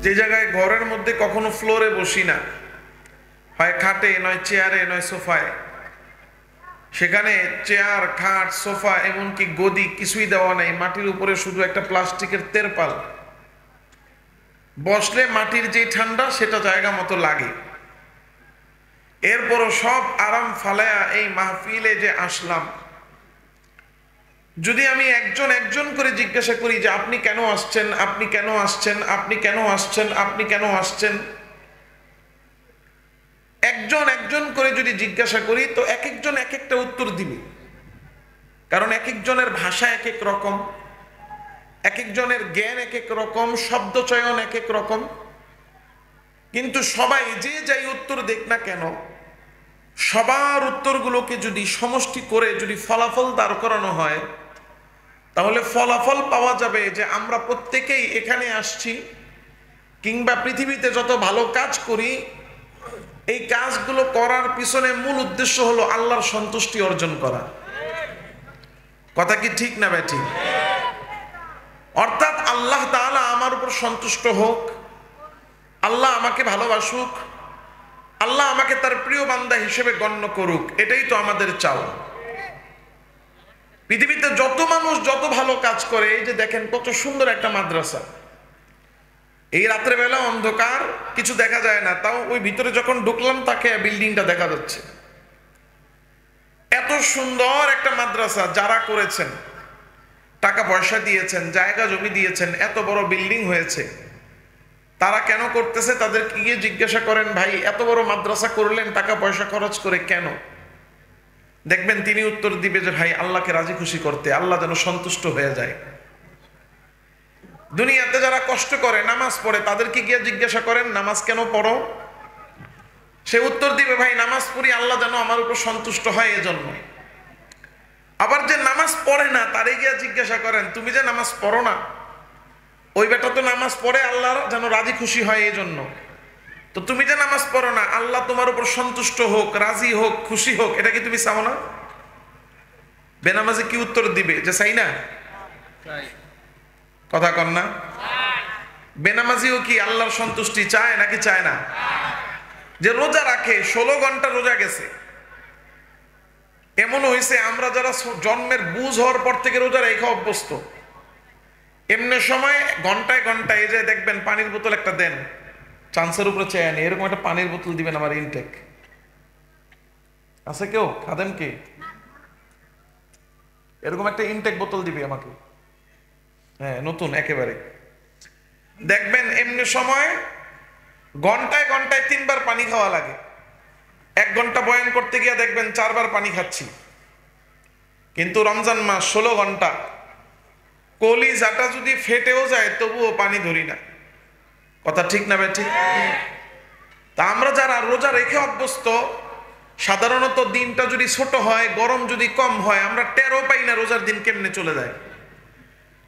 যে জায়গায় ঘরের মধ্যে কখনো ফ্লোরে বসি না, হয় খাটে, নয় চেয়ারে, নয় সোফায়, সেখানে চেয়ার, খাট, সোফা, এমনকি গদি কিছুই দেওয়া নেই, মাটির উপরে শুধু একটা প্লাস্টিকের তেরপাল, বসলে মাটির যে ঠান্ডা সেটা জায়গা মতো লাগে। এরপরও সব আরাম ফালায়া এই মাহফিলে যে আসলাম, যদি আমি একজন একজন করে জিজ্ঞাসা করি যে আপনি কেন আসছেন, আপনি কেন আসছেন, আপনি কেন আসছেন, আপনি কেন আসছেন, একজন একজন করে যদি জিজ্ঞাসা করি তো এক একজন এক একটা উত্তর দিবে। কারণ এক একজনের ভাষা এক এক রকম, এক একজনের জ্ঞান এক এক রকম, শব্দ চয়ন এক এক রকম। কিন্তু সবাই যে যাই উত্তর দেখ না কেন, সবার উত্তরগুলোকে যদি সমষ্টি করে যদি ফলাফল দাঁড় করানো হয়, তাহলে ফলাফল পাওয়া যাবে যে আমরা প্রত্যেকেই এখানে আসছি, কিংবা পৃথিবীতে যত ভালো কাজ করি, এই কাজগুলো করার পিছনে মূল উদ্দেশ্য হলো আল্লাহর সন্তুষ্টি অর্জন করা। কথা কি ঠিক না ব্যাঠি? অর্থাৎ আল্লাহ তাআলা আমার উপর সন্তুষ্ট হোক, আল্লাহ আমাকে ভালোবাসুক, আল্লাহ আমাকে তার প্রিয় বান্দা হিসেবে গণ্য করুক, এটাই তো আমাদের চাওয়া। পৃথিবীতে যত মানুষ যত ভালো কাজ করে, এই যে দেখেন কত সুন্দর একটা মাদ্রাসা, এই রাত্রেবেলা অন্ধকার, কিছু দেখা যায় না, তাও ওই ভিতরে যখন ঢুকলাম তাকে বিল্ডিংটা দেখা যাচ্ছে। এত সুন্দর একটা মাদ্রাসা যারা করেছেন, টাকা পয়সা দিয়েছেন, জায়গা জমি দিয়েছেন, এত বড় বিল্ডিং হয়েছে, তারা কেন করতেছে তাদেরকে গিয়ে জিজ্ঞাসা করেন, ভাই এত বড় মাদ্রাসা করলেন টাকা পয়সা খরচ করে কেন? দেখবেন তিনি উত্তর দিবে যে ভাই আল্লাহকে রাজি খুশি করতে, আল্লাহ যেন সন্তুষ্ট হয়ে যায়। দুনিয়াতে যারা কষ্ট করে নামাজ পড়ে তাদেরকে গিয়ে জিজ্ঞাসা করেন নামাজ কেন পড়ো? সে উত্তর দিবে ভাই নামাজ পড়ি আল্লাহ যেন আমার উপর সন্তুষ্ট হয় এজন্য। আবার যে নামাজ পড়ে না তারে গিয়ে জিজ্ঞাসা করেন তুমি যে নামাজ পড়ো না, ওই বেটা তো নামাজ পড়ে আল্লাহ যেন রাজি খুশি হয় এই জন্য, তো তুমি যে নামাজ পড়ো না আল্লাহ তোমার উপর সন্তুষ্ট হোক, রাজি হোক, খুশি হোক, এটা কি তুমি চাও না? বেনামাজি কি উত্তর দিবে যে চাই না? কথা কন না? বেনামাজিও কি আল্লাহর সন্তুষ্টি চায় নাকি চায় না? যে রোজা রাখে 16 ঘন্টা রোজা গেছে, এমন হয়েছে আমরা যারা জন্মের বুঝ হওয়ার পর থেকে রোজা রেখে অভ্যস্ত, এমনি সময় ঘন্টায় ঘন্টায় এই যে দেখবেন পানির বোতল একটা দেন, চান্সের উপরে চেয়ে আনি, এরকম একটা পানির বোতল দিবেন আমার ইনটেক আছে, কেউ খাদেন কে এরকম একটা ইনটেক বোতল দিবে আমাকে, হ্যাঁ নতুন একেবারে, দেখবেন এমনি সময় ঘন্টায় ঘন্টায় 3 বার পানি খাওয়া লাগে। 1 ঘন্টা বয়ান করতে গিয়ে দেখবেন 4 বার পানি খাচ্ছি। কিন্তু রমজান মাস 16 ঘন্টা, কলিজাটা যদি ফেটেও যায় তবুও পানি ধরি না। কথা ঠিক না ভাই? ঠিক। তা আমরা যারা রোজা রেখে অভ্যস্ত, সাধারণত দিনটা যদি ছোট হয়, গরম যদি কম হয়, আমরা টেরও পাই না রোজার দিন কেমনে চলে যায়।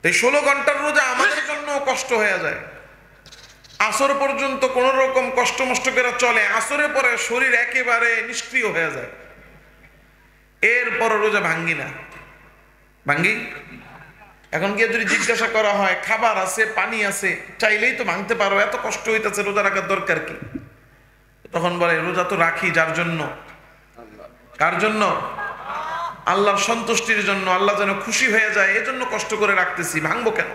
তাই 16 ঘন্টার রোজা আমাদের জন্য কষ্ট হয়ে যায়। আসর পর্যন্ত কোন রকম কষ্ট মষ্ট করে চলে, আসরের পরে শরীর একেবারে নিষ্ক্রিয় হয়ে যায়, এরপর রোজা ভাঙ্গি না। ভাঙ্গি? এখন গিয়ে যদি জিজ্ঞাসা করা হয় খাবার আছে, পানি আছে, চাইলেই তো ভাঙতে পারো, এত কষ্ট হইতেছে রোজা রাখার দরকার কি? তখন বলে রোজা তো রাখি যার জন্য। কার জন্য? আল্লাহর সন্তুষ্টির জন্য, আল্লাহ যেন খুশি হয়ে যায় এজন্য কষ্ট করে রাখতেছি, ভাঙবো কেন?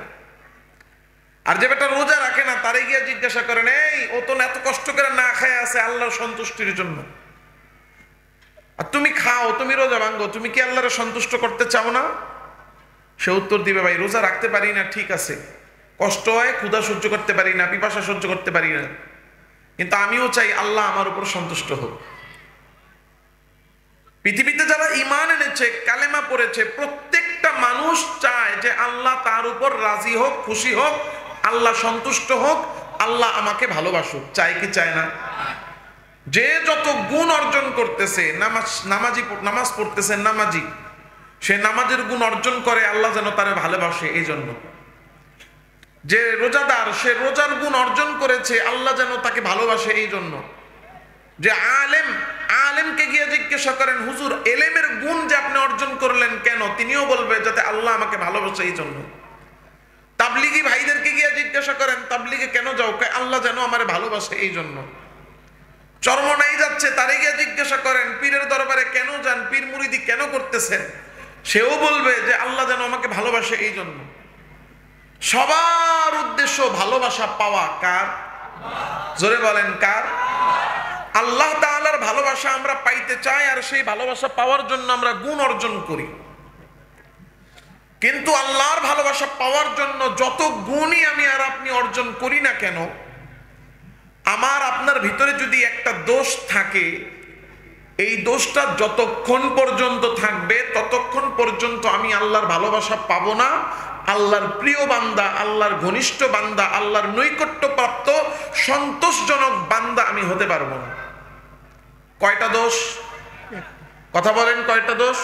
আর যে বেটা রোজা রাখে না তারে গিয়ে জিজ্ঞাসা করেন এই ও তো এত কষ্ট করে না খায় আছে আল্লাহর সন্তুষ্টির জন্য, আর তুমি খাও, তুমি রোজা ভাঙ্গো, তুমি কি আল্লাহরে সন্তুষ্ট করতে চাও না? সে উত্তর দিবে ভাই রোজা রাখতে পারি না, ঠিক আছে, কষ্ট হয়, ক্ষুধা সহ্য করতে পারি না, পিপাসা সহ্য করতে পারি না, কিন্তু আমিও চাই আল্লাহ আমার উপর সন্তুষ্ট হোক। পৃথিবীতে যারা ঈমান এনেছে, কালেমা পড়েছে, প্রত্যেকটা মানুষ চায় যে আল্লাহ তার উপর রাজি হোক, খুশি হোক, আল্লাহ সন্তুষ্ট হোক, আল্লাহ আমাকে ভালোবাসুক। চায় কি চায় না? যে যত গুণ অর্জন করতেছে, নামাজ পড়তেছে, নামাজি, সে নামাজের গুণ অর্জন করে আল্লাহ যেন তারে ভালোবাসে এই জন্য। যে রোজাদার, সে রোজার গুণ অর্জন করেছে আল্লাহ যেন তাকে ভালোবাসে এই জন্য। যে আলেমকে গিয়ে জিজ্ঞাসা করেন হুজুর এলেমের গুণ যে আপনি অর্জন করলেন কেন, তিনিও বলবে যাতে আল্লাহ আমাকে ভালোবাসে এই জন্য। তাবলিগি ভাইদেরকে গিয়ে জিজ্ঞাসা করেন তাবলিগে কেন যাও, আল্লাহ যেন আমারে ভালোবাসে এই জন্য। চরমনাই যাচ্ছে, তারে গিয়ে জিজ্ঞাসা করেন পীরের দরবারে কেন যান, পীর মুরিদি কেন করতেছেন, সেও বলবে যে আল্লাহ যেন আমাকে ভালোবাসে এই জন্য। সবার উদ্দেশ্য ভালোবাসা পাওয়া কার? জোরে বলেন কার? আল্লাহ তাআলার ভালোবাসা আমরা পাইতে চাই, আর সেই ভালোবাসা পাওয়ার জন্য আমরা গুণ অর্জন করি। কিন্তু আল্লাহর ভালোবাসা পাওয়ার জন্য যত গুণই আমি আর আপনি অর্জন করি না কেন, আমার আপনার ভিতরে যদি একটা দোষ থাকে, এই দোষটা যতক্ষণ পর্যন্ত থাকবে ততক্ষণ পর্যন্ত আমি আল্লাহর ভালোবাসা পাবো না, আল্লাহর প্রিয় বান্দা, আল্লাহর ঘনিষ্ঠ বান্দা, আল্লাহর নৈকট্যপ্রাপ্ত সন্তোষজনক বান্দা আমি হতে পারবো না। কয়টা দোষ? কথা বলেন, কয়টা দোষ?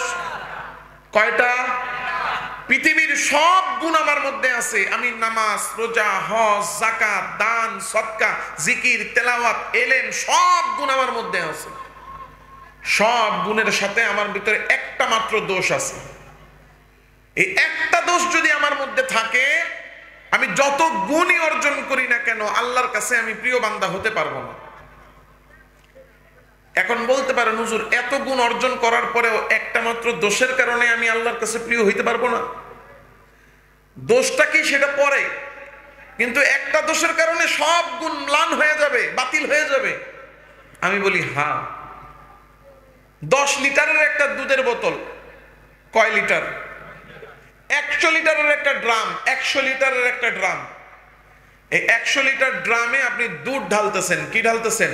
কয়টা? পৃথিবীর সব গুণ আমার মধ্যে আছে। আমি নামাজ, রোজা, হজ, যাকাত, দান, সদকা, জিকির, তেলাওয়াত, এলেম, সব গুণ আমার মধ্যে আছে। সব গুণের সাথে আমার ভিতরে একটা মাত্র দোষ আছে। এই একটা দোষ যদি আমার মধ্যে থাকে, আমি যত গুণই অর্জন করি না কেন আল্লাহর কাছে আমি প্রিয় বান্দা হতে পারবো না। এখন বলতে পারেন হুজুর, এত গুণ অর্জন করার পরেও একটা মাত্র দোষের কারণে আমি আল্লাহর কাছে প্রিয় হইতে পারবো না? দোষটা কি সেটা পরে, কিন্তু একটা দোষের কারণে সব গুণ ম্লান হয়ে যাবে, বাতিল হয়ে যাবে। আমি বলি হ্যাঁ। 10 লিটারের একটা দুধের বোতল কয় লিটার? 100 লিটারের একটা ড্রাম, 100 লিটারের একটা ড্রাম। এই 100 লিটার ড্রামে আপনি দুধ ঢালতেছেন। কি ঢালতেছেন?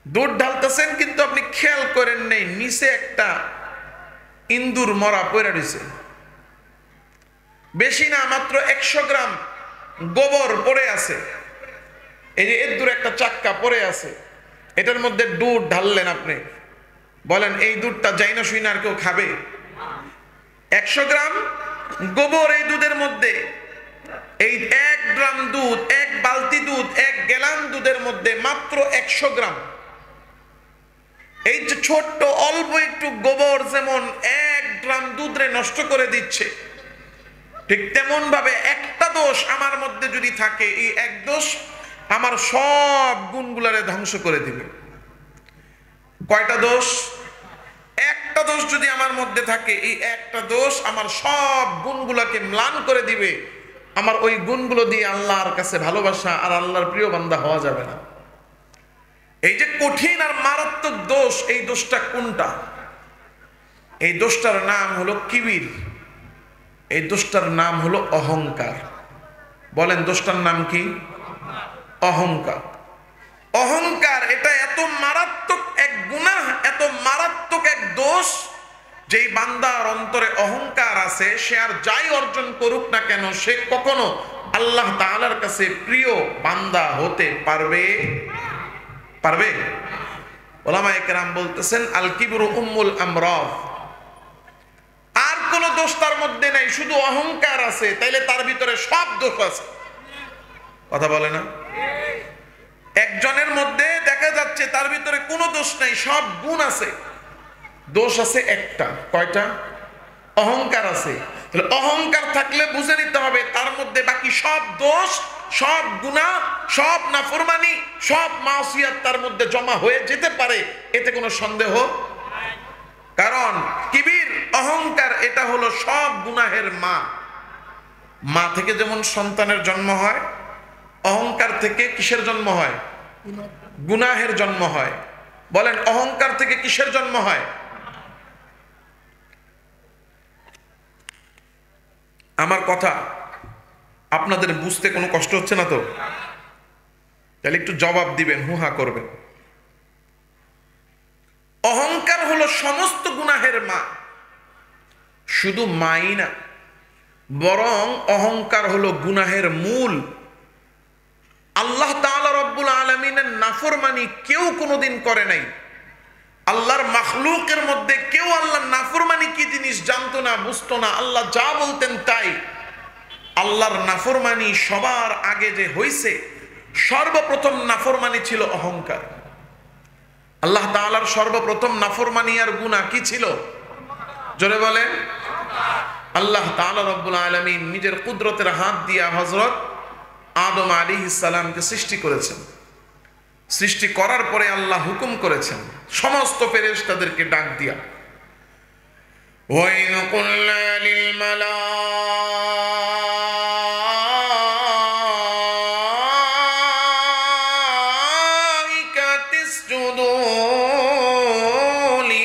দুধ ঢালতেছেন, কিন্তু আপনি খেয়াল করেন নেই নিচে একটা ইন্দুর মরা পড়ে রয়েছে। বেশি না, মাত্র 100 গ্রাম গোবর পড়ে আছে। এই যে ইন্দুর একটা চাক্কা পড়ে আছে, এটার মধ্যে দুধ ঢাললেন আপনি। বলেন এই দুধটা যাই না শুই না আর কেউ খাবে? 100 গ্রাম গোবর এই দুধের মধ্যে, এই 1 গ্রাম দুধ, 1 বালতি দুধ, 1 গ্যালন দুধের মধ্যে মাত্র 100 গ্রাম। এই যে ছোট্ট অল্প একটু গোবর যেমন 1 গ্রাম দুধরে নষ্ট করে দিচ্ছে, ঠিক তেমন ভাবে একটা দোষ আমার মধ্যে যদি থাকে, এই এক দোষ আমার সব গুণগুলারে ধ্বংস করে দিবে। কয়টা দোষ? একটা দোষ যদি আমার মধ্যে থাকে, এই একটা দোষ আমার সব গুণগুলোকে ম্লান করে দিবে। আমার ওই গুণগুলো দিয়ে আল্লাহর কাছে ভালোবাসা আর আল্লাহর প্রিয় বান্দা হওয়া যাবে না। এই যে কঠিন আর মারাত্মক দোষ, এই দোষটা কোনটা? এই দোষটার নাম হলো কিবির। এই দোষটার নাম হলো অহংকার। বলেন দোষটার নাম কি? অহংকার। অহংকার এটা এত মারাত্মক এক গুনাহ, এত মারাত্মক এক দোষ, যেই বান্দার অন্তরে অহংকার আছে, সে আর যাই অর্জন করুক না কেন, সে কখনো আল্লাহ তাআলার কাছে প্রিয় বান্দা হতে পারবে? পারবে? উলামায়ে কেরাম বলতেছেন আল কিবরু উম্মুল আমরাদ। আর কোন দোষ তার মধ্যে নাই, শুধু অহংকার আছে, তাইলে তার ভিতরে সব দোষ আছে। কথা বলে না? একজনের মধ্যে দেখা যাচ্ছে তার ভিতরে কোনো দোষ নাই, সব গুণ আছে, দোষ আছে একটা। কয়টা? অহংকার আছে। তাহলে অহংকার থাকলে বুঝে নিতে হবে তার মধ্যে বাকি সব দোষ, সব গুনাহ, সব নাফরমানি, সব মাসিয়াত তার মধ্যে জমা হয়ে যেতে পারে, এতে কোনো সন্দেহ। কারণ কিবির, অহংকার, এটা হলো সব গুনাহের মা। মা থেকে যেমন সন্তানের জন্ম হয়, অহংকার থেকে কিসের জন্ম হয়? গুনাহের জন্ম হয়। বলেন অহংকার থেকে কিসের জন্ম হয়? আমার কথা আপনাদের বুঝতে কোনো কষ্ট হচ্ছে না তো? তাহলে একটু জবাব দিবেন, হুহা করবেন। অহংকার হলো সমস্ত গুনাহের মা। শুধু মাই না, বরং অহংকার হলো গুনাহের মূল। আল্লাহ তাআলা রব্বুল আলামিনের নাফরমানি কেউ কোনোদিন করে নাই। আল্লাহর মাখলুকের মধ্যে কেউ আল্লাহর নাফরমানি কি জিনিস জানতো না, বুঝতো না। আল্লাহ যা বলতেন তাই। আল্লাহর নাফরমানি সবার আগে যে হইছে, সর্বপ্রথম নাফরমানি ছিল অহংকার। আল্লাহ তাআলার সর্বপ্রথম নাফরমানি আর গুনাহ কি ছিল? জোরে বলেন। আল্লাহ তাআলা রব্বুল আলামিন নিজের কুদরতের হাত দিয়া হযরত আদম আলাইহিস সালামকে সৃষ্টি করেছেন। সৃষ্টি করার পরে আল্লাহ হুকুম করেছেন সমস্ত ফেরেশতাদেরকে ডাক দিয়া, ওয়াইন কুল্লা লিল মালাইকাতি ইসজুদু লি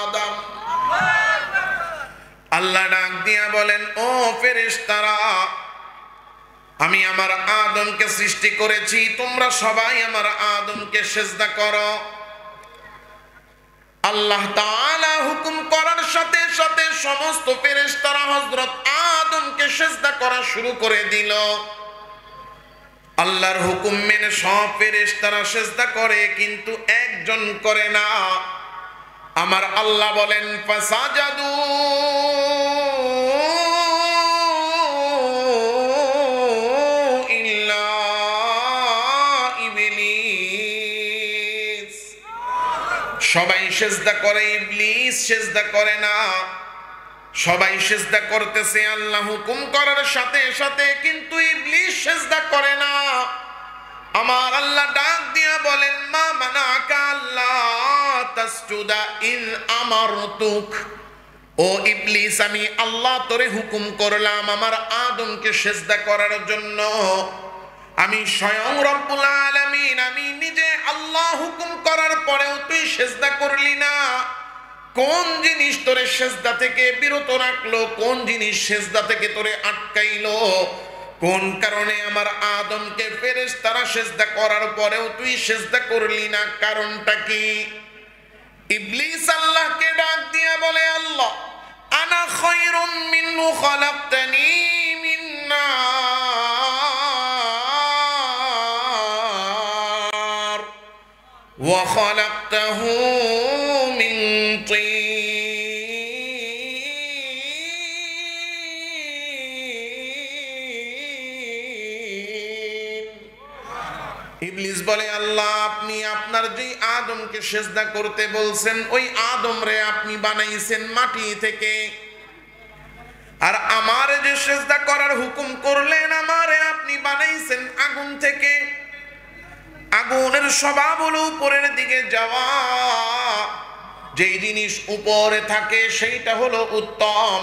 আদম। আল্লাহ ডাক দিয়া বলেন, ও ফেরেশতারা, আমি আমার আদমকে সৃষ্টি করেছি, তোমরা সবাই আমার আদমকে সিজদা করো। আল্লাহ তাআলা হুকুম করার সাথে সাথে সমস্ত ফেরেশতারা হযরত আদমকে সিজদা করা শুরু করে দিল। আল্লাহর হুকুম মেনে সব ফেরেশতারা সিজদা করে, কিন্তু একজন করে না। আমার আল্লাহ বলেন, ফাসাজাদু সবাই সিজদা করে, ইবলিস সিজদা করে না। সবাই সিজদা করতেছে আল্লাহ হুকুম করার সাথে সাথে, কিন্তু ইবলিস সিজদা করে না। আমার আল্লাহ ডাক দিয়া বলেন, মা মানাকা আল্লাহ তাসজুদা ইন আমারতুক। ও ইবলিস, আমি আল্লাহ তোরে হুকুম করলাম আমার আদমকে সিজদা করার জন্য। আমি স্বয়ং রব্বুল আলামিন, আমি নিজে আল্লাহ হুকুম করার পরেও তুই সিজদা করলি না। কোন জিনিস তোরে সিজদা থেকে বিরত রাখলো? কোন জিনিস সিজদা থেকে তোরে আটকাইলো? কোন কারণে আমার আদমকে ফেরেশতারা সিজদা করার পরেও তুই সিজদা করলি না? কারণটা কি? ইবলিস আল্লাহকে ডাক দিয়া বলে, আল্লাহ, আনা খায়রুম মিনহু খালাকতানি মিন নার ওয়া খালাকতাহু মিন তিন। ইবলিস বলে, আল্লাহ, আপনি আপনার যে আদমকে সিজদা করতে বলছেন, ওই আদম রে আপনি বানাইছেন মাটি থেকে, আর আমারে যে সিজদা করার হুকুম করলেন, আমারে আপনি বানাইছেন আগুন থেকে। আগুনের স্বভাব হলো উপরের দিকে যাওয়া। যেই জিনিস উপরে থাকে সেইটা হলো উত্তম।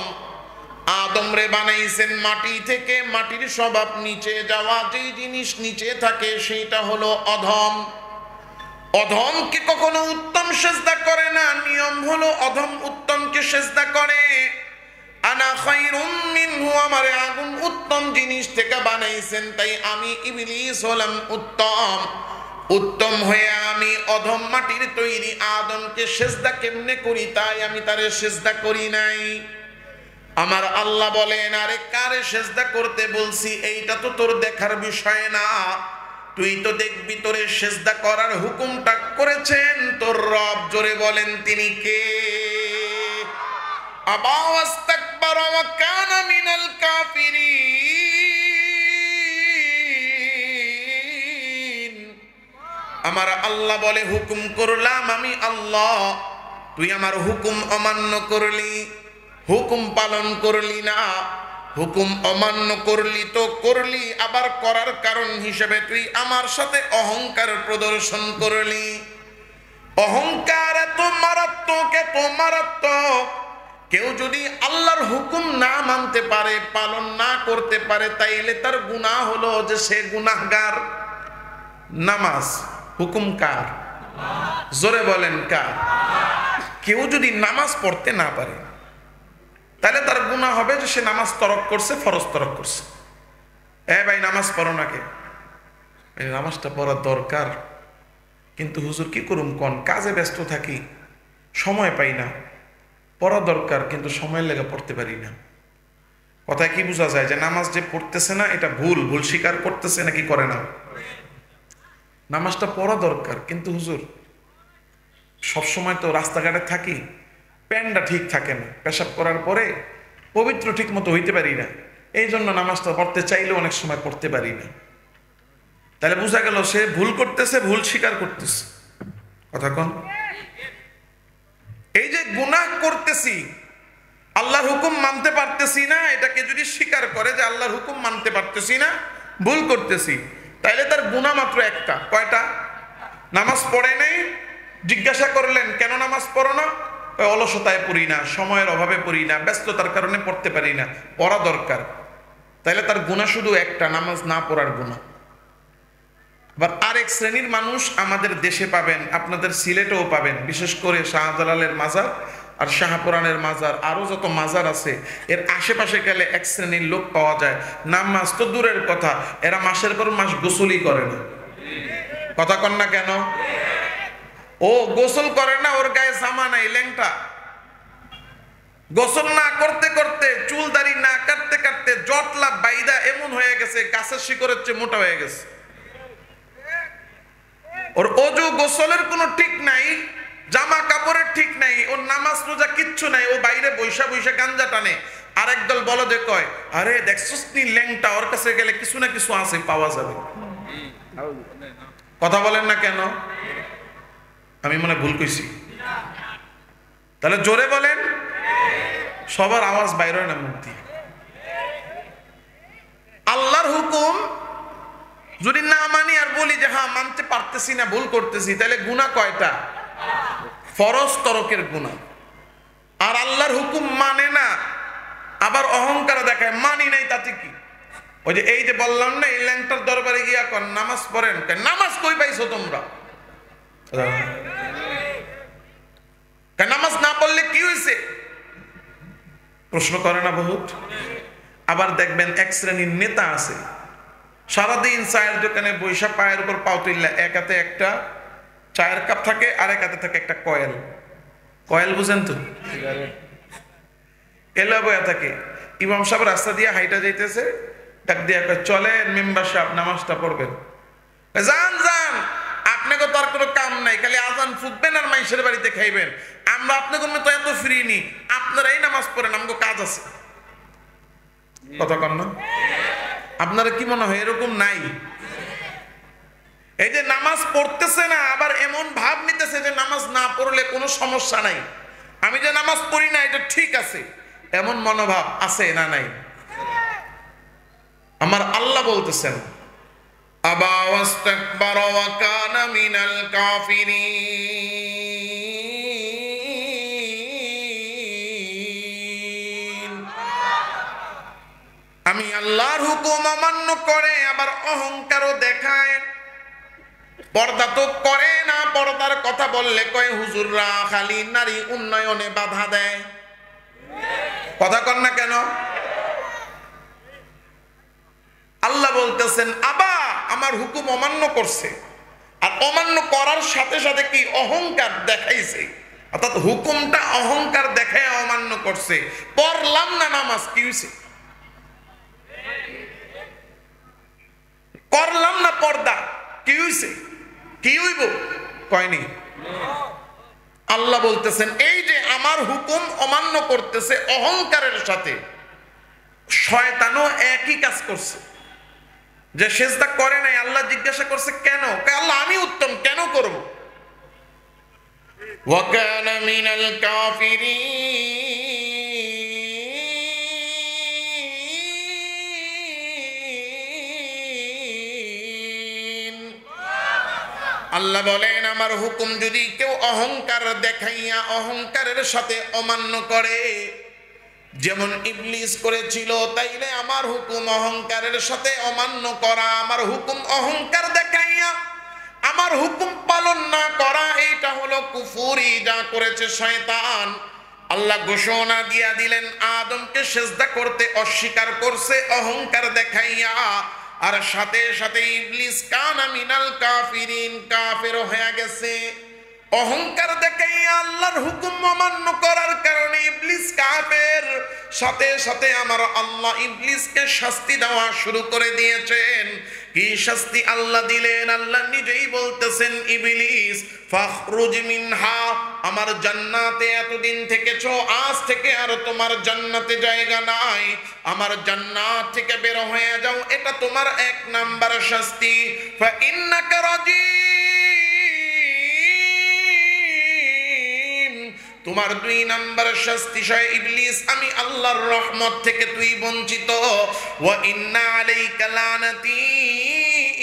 আদম রে বানাইছেন মাটি থেকে, মাটির স্বভাব নিচে যাওয়া। যেই জিনিস নিচে থাকে সেইটা হলো অধম। অধমকে কখনো উত্তম সিজদা করে না। নিয়ম হলো অধম উত্তমকে সিজদা করে। আনা খায়রুম মিনহু, আমারে আগুন উত্তম জিনিস থেকে বানাইছেন, তাই আমি ইবলিস হলাম উত্তম। উত্তম হয়ে আমি অধম মাটির তৈরি আদমকে সিজদা কেমনে করি? তাই আমি তারে সিজদা করি নাই। আমার আল্লাহ বলেন, আরে কারে সিজদা করতে বলছি এইটা তো তোর দেখার বিষয় না। তুই তো দেখবি তোরে সিজদা করার হুকুমটা করেছেন তোর রব। জোরে বলেন, তিনি কে? আবা ওয়াস্তাকবারা ওয়া কানা মিনাল কাফিরিন। আমার আল্লাহ বলে, হুকুম করলাম আমি আল্লাহ, তুই আমার হুকুম অমান্য করলি, হুকুম পালন করলি না। হুকুম অমান্য করলি তো করলি, আবার করার কারণ হিসেবে তুই আমার সাথে অহংকার প্রদর্শন করলি। অহংকার এত মারাত্মক, এত মারাত্মক। কেউ যদি আল্লাহর হুকুম না মানতে পারে, পালন না করতে পারে, তাইলে তার গুনাহ হলো যে সে গুনাহগার। নামাজ হুকুম কার? জোরে বলেন, কার? কেউ যদি নামাজ পড়তে না পারে, তাহলে তার গুনাহ হবে যে সে নামাজ তরক করছে, ফরজ তরক করছে। ভাই নামাজ পড়ো না কে? নামাজটা পড়ার দরকার, কিন্তু হুজুর কি করুম কোন, কাজে ব্যস্ত থাকি, সময় পাই না। পড়া দরকার, কিন্তু সময়ের লেগে পড়তে পারি না। কথায় কি বোঝা যায় যে নামাজ যে পড়তেছে না এটা ভুল, ভুল স্বীকার করতেছে নাকি করে না? নামাজটা পড়া দরকার, কিন্তু হুজুর সবসময় তো রাস্তাঘাটে থাকি, প্যান্টটা ঠিক থাকে না, পেশাব করার পরে পবিত্র ঠিক মতো হইতে পারি না, এই জন্য নামাজটা পড়তে চাইলেও অনেক সময় পড়তে পারি না। তাহলে বোঝা গেল সে ভুল করতেছে, ভুল স্বীকার করতেছে। কথা কোন? এই যে গুনাহ করতেছি, আল্লাহর হুকুম মানতে পারতেছি না, এটাকে যদি স্বীকার করে যে আল্লাহর হুকুম মানতে পারতেছি না, ভুল করতেছি, তাইলে তার গুনাহ মাত্র একটা। কয়টা? নামাজ পড়ে নাই, জিজ্ঞাসা করলেন কেন নামাজ পড়ো না? অলসতায় পড়ি না, সময়ের অভাবে পড়ি না, ব্যস্ততার কারণে পড়তে পারি না, পড়া দরকার। তাইলে তার গুনাহ শুধু একটা, নামাজ না পড়ার গুনাহ। আবার আরেক শ্রেণীর মানুষ আমাদের দেশে পাবেন, আপনাদের সিলেটেও পাবেন, বিশেষ করে শাহজালালের মাজার আর শাহপুরানের মাজার, আরো যত মাজার আছে এর আশেপাশে গেলে এক শ্রেণীর লোক পাওয়া যায়, নামাজ তো দূরের কথা, এরা মাসের পর মাস গোসলই করে না। কথা কন না কেন? ও গোসল করে না, ওর গায়ে জামা নাই, ল্যাংটা। গোসল না করতে করতে, চুল দাড়ি না কাটতে কাটতে জটলা বাইদা এমন হয়ে গেছে, গাছের শিকড়ের চেয়ে মোটা হয়ে গেছে। ওর অজু গোসলের কোনো ঠিক নাই, জামা কাপড়ের ঠিক নাই, ওর নামাজ রোজা কিচ্ছু নাই, ও বাইরে বৈশা বৈশা গাঞ্জা টানে। আর একদল বলদে কয়, আরে দেখছস নি ল্যাংটা, ওর কাছে গেলে কিছু না কিছু আছে, পাওয়া যাবে। কথা বলেন না কেন? আমি মনে ভুল কইছি? তাহলে জোরে বলেন, সবার আওয়াজ বাইরে হয় না মুখ দিয়ে। আল্লাহর হুকুম যদি না মানি আর বলি যে হ্যাঁ মানতে পারতেছি না, ভুল করতেছি, তাহলে গুনাহ কয়টা? ফরজ তরকের গুনাহ। আর আল্লাহর হুকুম মানে না, আবার অহংকার দেখায়, মানি নাই তাতে কি? ওই যে এই যে বললাম না, এই ল্যাংটার দরবারে গিয়া কর নামাজ পড়েন, নামাজ কই পাইছো তোমরা? নামাজ না পড়লে কি হয়েছে? প্রশ্ন করে না বহুত। আবার দেখবেন এক শ্রেণীর নেতা আছে, সারাদিন চায়ের দোকানে বৈশা পায়ের উপর পাও তুললা, এক হাতে একটা চায়ের কাপ থাকে আর এক হাতে থাকে একটা কয়েল। কয়েল বুঝেন তো? এলা বয়া থাকে। ইমাম সাহেব রাস্তা দিয়ে হাইটা যাইতেছে, ডাক দিয়া কয় চলেন মেম্বার সাহেব নামাজটা পড়বেন। যান যান, আপনাকে তো আর কোনো কাম নাই, খালি আজান ফুটবেন আর মাইশের বাড়িতে খাইবেন। আমরা আপনাদের তো এত ফ্রি নি, আপনারাই নামাজ পড়েন, আমাকে কাজ আছে। কথা কন না? আপনারা কি মনে হয় এরকম নাই? এই যে নামাজ পড়তেছে না, আবার এমন ভাব নিতেছে যে নামাজ না পড়লে কোনো সমস্যা নাই, আমি যে নামাজ পড়ি না এটা ঠিক আছে, এমন মনোভাব আছে না নাই? আমার আল্লাহ বলতেছেন, আবা ওয়াস্তাকবারা ওয়া কানা মিনাল কাফিরিন। আমি আল্লাহর হুকুম অমান্য করে আবার অহংকারও দেখায়, পর্দা তো করে না, পর্দার কথা বললে কয় হুজুররা খালি নারী উন্নয়নে বাধা দেয়। কথা কন না কেন? আল্লাহ বলতেছেন আবা আমার হুকুম অমান্য করছে, আর অমান্য করার সাথে সাথে কি অহংকার দেখাইছে, অর্থাৎ হুকুমটা অহংকার দেখায় অমান্য করছে। পড়লাম না নামাজ, কি হইছে? করলাম না পর্দা, কি হইছে? কি হইব? কয়নি। আল্লাহ বলতেছেন এই যে আমার হুকুম অমান্য করতেছে অহংকারের সাথে, শয়তানও একই কাজ করছে। যে সেজদা করে নাই, আল্লাহ জিজ্ঞাসা করছে কেন? আল্লাহ আমি উত্তম, কেন করব? ওয়া কানা মিনাল কাফিরিন। আল্লাহ বলেন আমার হুকুম যদি কেউ অহংকার দেখাইয়া অহংকারের সাথে অমান্য করে, যেমন ইবলিস করেছিল, তাইলে আমার হুকুম অহংকারের সাথে অমান্য করা, আমার হুকুম অহংকার দেখাইয়া আমার হুকুম পালন না করা, এইটা হলো কুফরি, যা করেছে শয়তান। আল্লাহ ঘোষণা দিয়া দিলেন আদমকে সিজদা করতে অস্বীকার করছে অহংকার দেখাইয়া, আর সাথে সাথে ইবলিস কানা মিনাল কাফিরিন, কাফের হয়ে গেছে। অহংকার দেখাইয়া আল্লাহর হুকুম অমান্য করার কারণে ইবলিস কাফের, সাথে সাথে আমার আল্লাহ ইবলিসকে শাস্তি দেওয়া শুরু করে দিয়েছেন। কি শাস্তি আল্লাহ দিলেন? আল্লাহ নিজেই বলতেছেন ইবলিস ফাখরুজ মিনহা, আমার জান্নাতে এতদিন থেকেছো, আজ থেকে আর তোমার জান্নাতে জায়গা নাই, আমার জান্নাত থেকে বের হয়ে যাও, এটা তোমার এক নাম্বার শাস্তি। ফা ইন্নাকা রাজিম, তোমার 2 নাম্বার শাস্তি হয় ইবলিস, আমি আল্লাহর রহমত থেকে তুই বঞ্চিত। ওয়া ইন্না আলাইকা লানাতি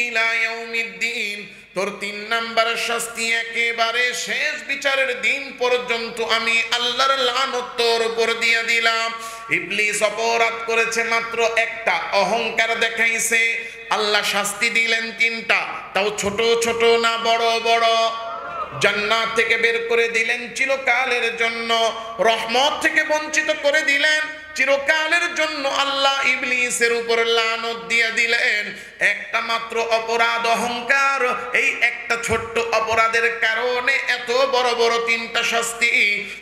ইলা ইয়াউমিদ্দিন, তোর 3 নাম্বার শাস্তি একেবারে শেষ বিচারের দিন পর্যন্ত আমি আল্লাহর লানত তোর উপর দিয়ে দিলাম। ইবলিস অপরাধ করেছে মাত্র একটা, অহংকার দেখাইছে। আল্লাহ শাস্তি দিলেন 3টা, তাও ছোট ছোট না বড় বড়। জান্নাত থেকে বের করে দিলেন চিরকালের জন্য, রহমত থেকে বঞ্চিত করে দিলেন চিরকালের জন্য। আল্লাহ ইবলিসের উপর লানত দিয়ে দিলেন। একটা মাত্র অপরাধ, অহংকার, এই একটা ছোট্ট অপরাধের কারণে এত বড় বড় 3টা শাস্তি।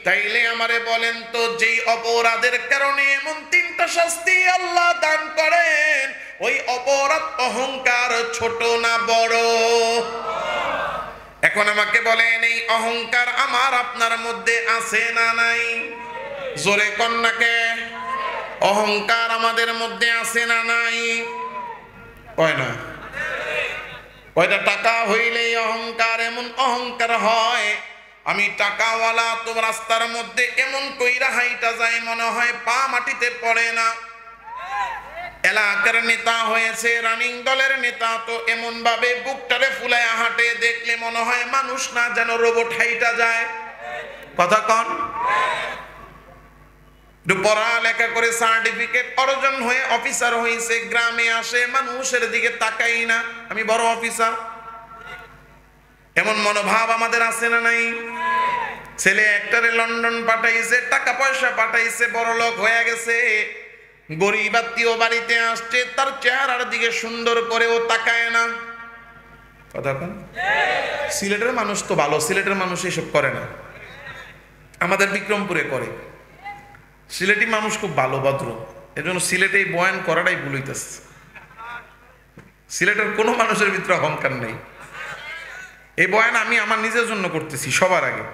তাইলে আমারে বলেন তো, যেই অপরাধের কারণে এমন 3টা শাস্তি আল্লাহ দান করেন, ওই অপরাধ অহংকার ছোট না বড়? এখন আমাকে বলেন, এই অহংকার আমার আপনার মধ্যে আছে না নাই? জোরে কন্যাকে, অহংকার আমাদের মধ্যে আছে না নাই? কয় না? কয়টা টাকা হইলেই অহংকার? এমন অহংকার হয়, আমি টাকাওয়ালা, তো রাস্তার মধ্যে এমন কইরা হাইটা যায় মনে হয় পা মাটিতে পড়ে না। এলাকার নেতা হয়েছে, রানিং দলের নেতা, তো এমন ভাবে বুকটারে ফুলায় হাঁটে, দেখলে মনে হয় মানুষ না, যেন রোবট হাইটা যায়। কথা কন? পড়ালেখা করে সার্টিফিকেট অর্জন হয়ে অফিসার হয়েছে, গ্রামে আসে মানুষের দিকে তাকাই না, আমি বড় অফিসার। এমন মনোভাব আমাদের আছে না নাই? ছেলে একটারে লন্ডন পাঠাইছে, টাকা পয়সা পাঠাইছে, বড় লোক হয়ে গেছে, গরিব আত্মীয় বাড়িতে আসছে, তার চেহারার দিকে সুন্দর করেও তাকায় না। কথা কন? সিলেটের মানুষ তো ভালো, সিলেটের মানুষ এসব করে না, আমাদের বিক্রমপুরে করে। সিলেটি মানুষ খুব ভালো, ভদ্র, এজন্য সিলেটে এই বয়ান করাটাই ভুল হইতেছে। সিলেটের কোনো মানুষের ভিতরে অহংকার নেই। এই বয়ান আমি আমার নিজের জন্য করতেছি সবার আগে।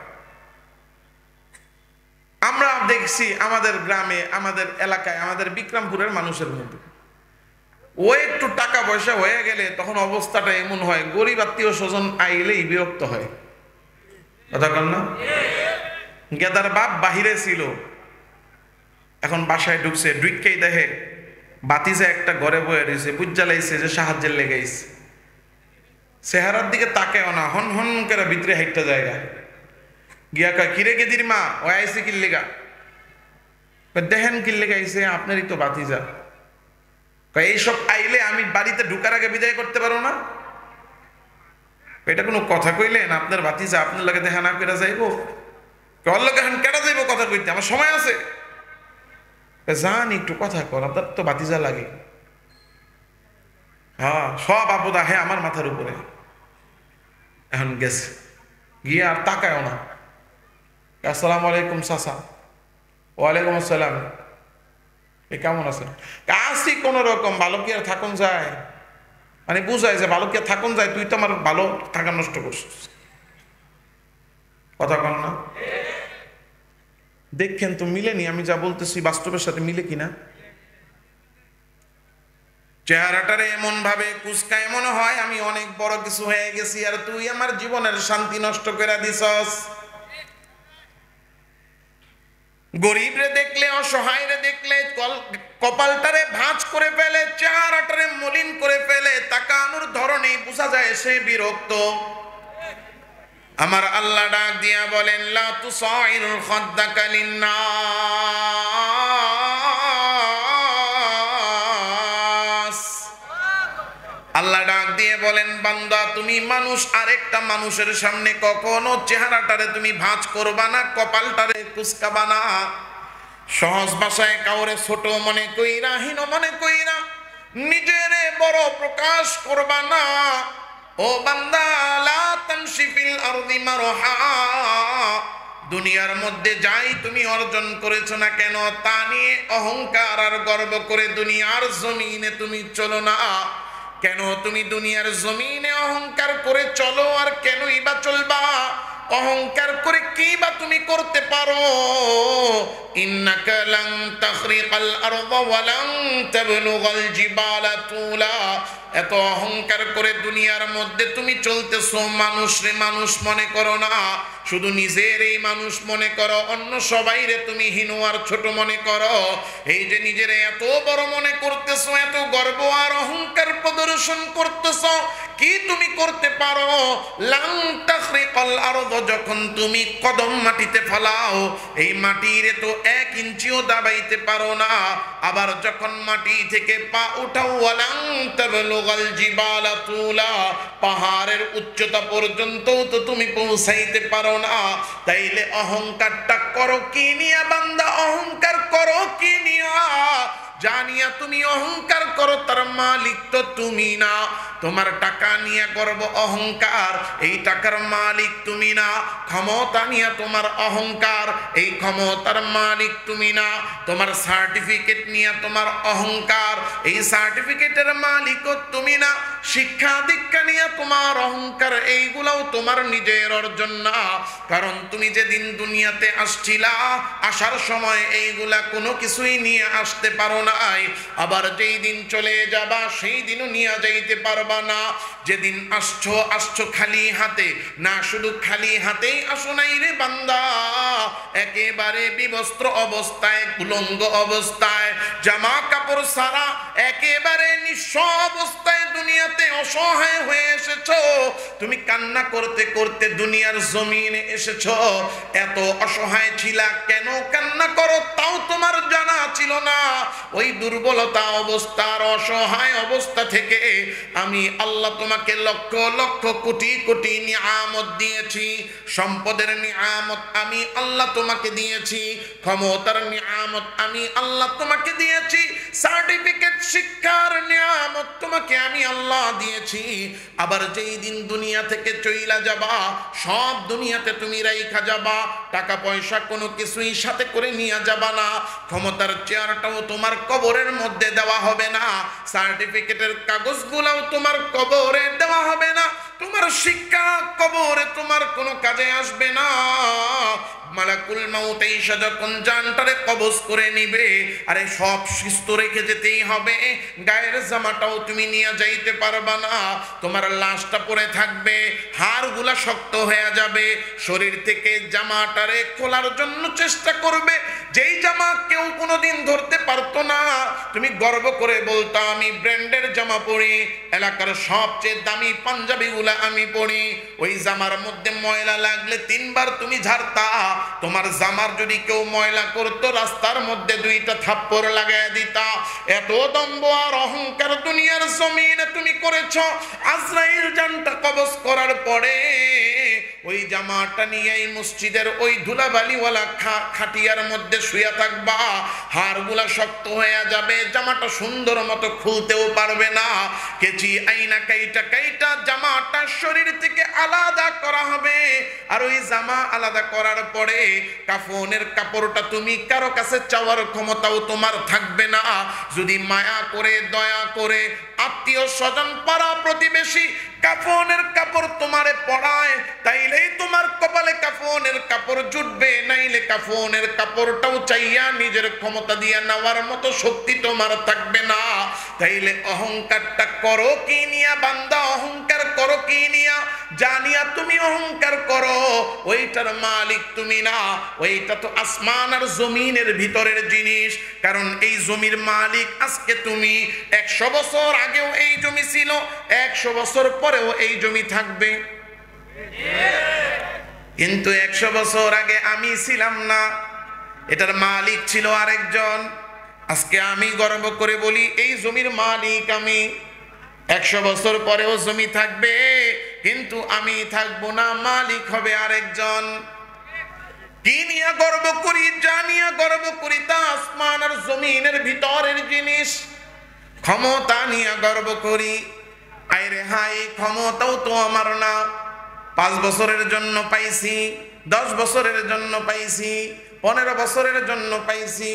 আমরা দেখছি আমাদের গ্রামে, আমাদের এলাকায়, আমাদের বিক্রমপুরের মানুষের মধ্যে ও একটু টাকা পয়সা হয়ে গেলে তখন অবস্থাটা এমন হয়, গরিব আত্মীয় স্বজন আইলেই বিরক্ত হয়। কথা বল না? গেদার বাপ বাহিরে ছিল, এখন বাসায় ঢুকছে, ঢুককেই দেখে বাতিজা একটা ঘরে বয়ে রয়েছে, বুঝা লাইছে যে সাহায্যের লেগেছে। চেহারার দিকে তাকেও না, হন হন করে ভিতরে হাইটটা জায়গা গিয়া কয়, কিরে গেদির মা, ও আইসে কিল্লেগা? দেখেন কিল্লেগা আইসে, আপনারই তো বাতিজা। এইসব আইলে আমি বাড়িতে ঢুকার আগে বিদায় করতে পারো না? এটা কোনো কথা কইলেন? আপনার বাতিজা আপনার লাগে দেখা না করে যাইবো? ওর লোক এখন কেটা যাইবো কথা কইতে? আমার সময় আছে, জান একটু কথা কর, আপনার তো বাতিজা লাগে। হ্যাঁ, সব আপদ আহে আমার মাথার উপরে। এখন গেছে, গিয়ে আর তাকায়ও না। আসসালামু আলাইকুম চাচা। ওয়ালাইকুম আসসালাম, এ কেমন আছেন? কাজই কোন রকম, ভালো কি আর থাকুন যায়? মানে বুঝায় যে ভালো কি আর থাকুন যায়, তুই তো আমার ভালো থাকা নষ্ট করছিস। কথা কন না? দেখেন তো মিলেনি, আমি যা বলতেছি বাস্তবের সাথে মিলে কিনা? চেহারাটারে এমন ভাবে কুচকায় মনে হয় আমি অনেক বড় কিছু হয়ে গেছি, আর তুই আমার জীবনের শান্তি নষ্ট করে দিছস। গরিবরে দেখলে, অসহায়রে দেখলে কপালটারে ভাঁজ করে ফেলে, চেহারাটারে মলিন করে ফেলে, তাকানোর ধরনে বোঝা যায় সে বিরক্ত। আমার আল্লাহ ডাক দিয়া বলেন, লা তুসাইরুল খাদ্দাকা লিন্নাস। আল্লাহ ডাক দিয়ে বলেন, বান্দা তুমি মানুষ, আরেকটা মানুষের সামনে কখনো চেহারাটারে তুমি ভাঁজ করবা না, কপালটারে কুচকাবা না। সহজ ভাষায় কাউরে ছোট মনে কইরা, হীন মনে কইরা নিজেরে বড় প্রকাশ করবা না। ও বান্দা, লা তামশি ফিল আরদি মারহা। দুনিয়ার মধ্যে যাই তুমি অর্জন করেছো না কেন, তা নিয়ে অহংকার আর গর্ব করে দুনিয়ার জমিনে তুমি চলো না। কেন তুমি দুনিয়ার জমিনে অহংকার করে চলো, আর কেনই বা চলবা? অহংকার করে কি বা তুমি করতে পারো? ইন্নাকা লান তাখরিকাল আরদা ওয়া লান তাবলুগাল জিবালা তুলা। এত অহংকার করে দুনিয়ার মধ্যে তুমি চলতেছো, মানুষরে মানুষ মনে করো না, শুধু নিজের এই মানুষ মনে করো, অন্য সবাইরে তুমি হীন আর ছোট মনে করো। এই যে নিজের এত বড় মনে করতেছো, এত গর্ব আর অহংকার প্রদর্শন করতেছো, কি তুমি করতে পারো? লান তাখরিকাল আরদ, যখন তুমি কদম মাটিতে ফেলাও এই মাটিরে তো 1 ইঞ্চিও দাবাইতে পারো না। আবার যখন মাটি থেকে পা উঠাও, ওয়ালান তাবলুগাল জিবালা তুলা, পাহাড়ের উচ্চতা পর্যন্ত তো তুমি পৌঁছাইতে পারো না। তাইলে অহংকারটা করো কি নিয়া বান্দা? অহংকার করো কি নিয়া? জানিয়া তুমি অহংকার করো, তার মালিক তো তুমি না। তোমার টাকা নিয়ে গর্ব অহংকার, এই টাকার মালিক তুমি না। ক্ষমতা নিয়ে তোমার অহংকার, এই ক্ষমতার মালিক তুমি না। তোমার সার্টিফিকেট নিয়ে তোমার অহংকার, এই সার্টিফিকেটের মালিকও তুমি না। শিক্ষা দীক্ষা নিয়ে তোমার অহংকার, এইগুলাও তোমার নিজের অর্জন না। কারণ তুমি যেদিন দুনিয়াতে আসছিলা, আসার সময় এইগুলা কোনো কিছুই নিয়ে আসতে পারো নাই। আবার যেই দিন চলে যাবা সেই দিনও নিয়ে যাইতে পারবা না। যেদিন আসছো খালি হাতে, না শুধু খালি হাতেই আসো নাই রে বান্দা, একেবারে বিবস্ত্র অবস্থায়, কুলঙ্গ অবস্থায়, জামা কাপড় সারা, একেবারে নিঃস্ব অবস্থায় দুনিয়াতে অসহায় হয়ে এসেছো। তুমি কান্না করতে করতে দুনিয়ার জমিনে এসেছো। এত অসহায় ছিলা, কেন কান্না করো তাও তোমার জানা ছিল না। ওই দুর্বলতা অবস্থার, অসহায় অবস্থা থেকে আমি আল্লাহ তোমাকে লক্ষ লক্ষ কোটি কোটি নিয়ামত দিয়েছি। সম্পদের নিয়ামত আমি আল্লাহ তোমাকে দিয়েছি, ক্ষমতার নিয়ামত আমি আল্লাহ তোমাকে দিয়েছি, সার্টিফিকেট শিক্ষার নিয়ামত তোমাকে আমি আল্লাহ দিয়েছি। আবার যেই দিন দুনিয়া থেকে চইলা যাবা, সব দুনিয়াতে তুমি রাইখা যাবা, টাকা পয়সা কোনো কিছুই সাথে করে নিয়ে যাবা না। ক্ষমতার চেয়ারটাও তোমার কবরের মধ্যে দেওয়া হবে না, সার্টিফিকেটের কাগজগুলোও তোমার কবরে দেওয়া হবে না, তোমার শিক্ষা কবরে তোমার কোনো কাজে আসবে না। মালাকুল মাউত এসে যখন জানটারে কবজ করে নিবে, আরে সব সুস্থ রেখে যেতেই হবে। গায়ের জামাটাও তুমি নিয়ে যাইতে পারবা না, তোমার লাশটা পরে থাকবে, হাড়গুলা শক্ত হয়ে যাবে। শরীর থেকে জামাটারে খোলার জন্য চেষ্টা করবে, যেই জামা কেউ কোনোদিন ধরতে পারতো না। তুমি গর্ব করে বলতো আমি ব্র্যান্ডের জামা পরি, এলাকার সবচেয়ে দামি পাঞ্জাবিগুলা আমি পরি। ওই জামার মধ্যে ময়লা লাগলে 3 বার তুমি ঝাড়তা। তোমার জামার যদি কেউ ময়লা করতো, রাস্তার মধ্যে 2টা থাপ্পড় লাগাইয়া দিতা। এত দম্ভ আর অহংকার দুনিয়ার জমিনে তুমি করেছো। আজরাইল জানটা কবজ করার পরে ওই জামাটা নিয়ে এই মসজিদের ওই ধুলাবালিওয়ালা খাটিয়ার মধ্যে শুয়ে থাকবা, হাড়গুলা শক্ত হয়ে যাবে, জামাটা সুন্দর মতো খুলতেও পারবে না। কেচি আইনা কাইটা কাইটা জামাটা শরীর থেকে আলাদা করা হবে। আর ওই জামা আলাদা করার পরে কাফনের কাপড়টা তুমি কারো কাছে চাওয়ার ক্ষমতাও তোমার থাকবে না। যদি মায়া করে, দয়া করে আত্মীয় স্বজন, পাড়া প্রতিবেশী কাফনের কাপড় তোমারে পরায়, তাইলেই তোমার কপালে কাফনের কাপড় জুটবে, নাইলে কাফনের কাপড়টাও চাইয়া নিজের ক্ষমতা দিয়ে নেওয়ার মতো শক্তি তোমার থাকবে না। তাইলে অহংকারটা করো কি নিয়া বান্দা? অহংকার করো কি নিয়া? জানিয়া তুমি অহংকার করো, ওইটার মালিক তুমি না। ওইটা তো আসমান আর জমিনের ভিতরের জিনিস। কারণ এই জমির মালিক আজকে তুমি, 100 বছর আগেও এই জমি ছিল, 100 বছর পরেও এই জমি থাকবে। কিন্তু 100 বছর আগে আমি ছিলাম না, এটার মালিক ছিল আরেকজন। আজকে আমি গর্ব করে বলি এই জমির মালিক আমি। 100 বছর পরেও জমি থাকবে, কিন্তু আমি থাকবো না, মালিক হবে আরেকজন। কি নিয়ে গর্ব করি? জানিয়া গর্ব করি তা আসমান আর জমিনের ভিতরের জিনিস। ক্ষমতা নিয়ে গর্ব করি, আইরে হাই ক্ষমতাও তো আমার না। 5 বছরের জন্য পাইছি, 10 বছরের জন্য পাইছি, 15 বছরের জন্য পাইছি।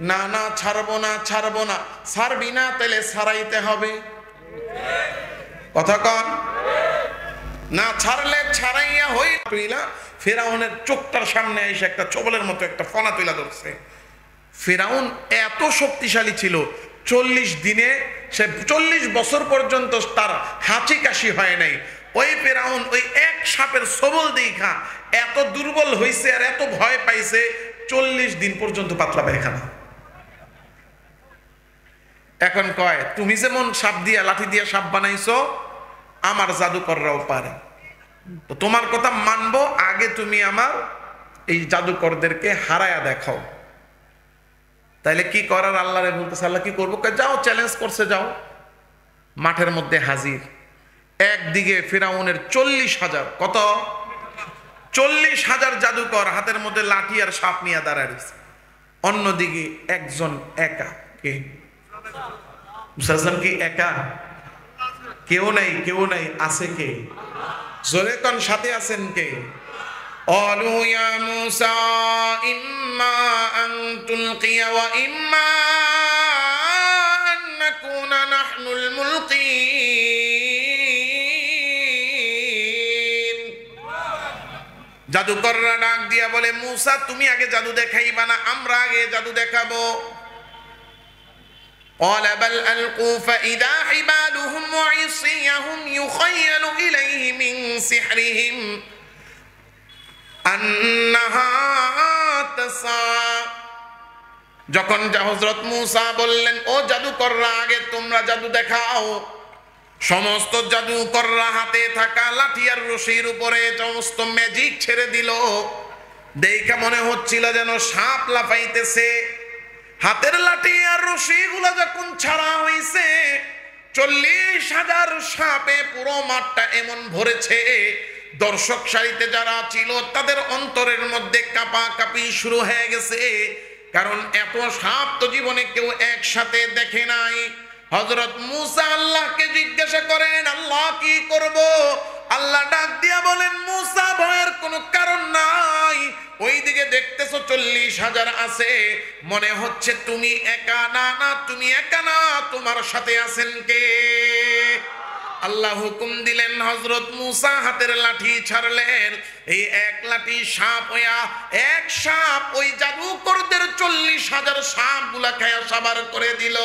না না, ছাড়বো না, ছাড়বো না। ছাড়বি না তাহলে ছাড়াইতে হবে। কথা কন। না ছাড়লে ছাড়াইয়া হইলা ফেরাউনের চোখটার সামনে এসে একটা চবলের মতো একটা ফনা তুলা ধরছে। ফেরাউন এত শক্তিশালী ছিল, 40 দিনে সে 40 বছর পর্যন্ত তার হাঁচি কাশি হয় নাই। ওই ফেরাউন ওই এক সাপের সবল দেখা এত দুর্বল হইছে আর এত ভয় পাইছে, 40 দিন পর্যন্ত পাতলা পায়খানা। এখন কয় তুমি যেমন সাপ দিয়া লাঠি দিয়া সাপ বানাইছো, আমার জাদুকররাও পারে, তো তোমার কথা মানবো, আগে তুমি আমার এই জাদুকরদেরকে হারায়া দেখাও। তাইলে কি করার আল্লাহরে বলতেছে, আল্লাহ কি করবো? যাও, চ্যালেঞ্জ করছে, যাও। মাঠের মধ্যে হাজির। একদিকে ফিরাউনের 40,000, কত? 40,000 জাদুকর হাতের মধ্যে লাঠি আর সাপ নিয়ে দাঁড়ায় রয়েছে। অন্যদিকে একজন একা। কে? মুসা কি একা? কেউ নাই, কেউ নাই, আছে কে? জোরে কোন সাথে আছেন কে? অলু ইয়া মুসা ইম্মা আন তুলকিয়া ওয়া ইম্মা আন নাকুনা নাহনুল মুলকিন। জাদুকররা ডাক দিয়া বলে, মুসা তুমি আগে জাদু দেখাইবা না, আমরা আগে জাদু দেখাবো। قال بل ألقوا فإذا حبالهم وعصيهم يخيل إليه من سحرهم أنها تسعى। যখন হযরত মূসা বললেন, ও জাদুকররা আগে তোমরা জাদু দেখাও, সমস্ত জাদুকররা হাতে থাকা লাঠি আর রশির উপরে সমস্ত ম্যাজিক ছেড়ে দিল। দেখে মনে হচ্ছিল যেন সাপ লাফাইতেছে। হাতের লাঠি আর রশি গুলা যখন ছাড়া হইছে, 40,000 সাপে পুরো মাঠটা এমন ভরেছে, দর্শক সারিতে যারা ছিল তাদের অন্তরের মধ্যে কাঁপাকাঁপি শুরু হয়ে গেছে। কারণ এত সাপ তো জীবনে কেউ একসাথে দেখে নাই। হযরত মূসা আল্লাহকে জিজ্ঞাসা করেন, আল্লাহ কি করব? আল্লাহ ডাক দিয়া বলেন, মূসা ভয়ের কোনো কারণ নাই। ওইদিকে দেখতেছো 40,000 আছে, মনে হচ্ছে তুমি একা। না না, তুমি একা না, তোমার সাথে আছেন কে? আল্লাহ হুকুম দিলেন, হযরত মূসা হাতের লাঠি ছাড়লেন। এই এক লাঠি সাপ হইয়া এক সাপ ওই জাদুকরদের 40,000 সাপ গুলা খায়া সাবার করে দিল।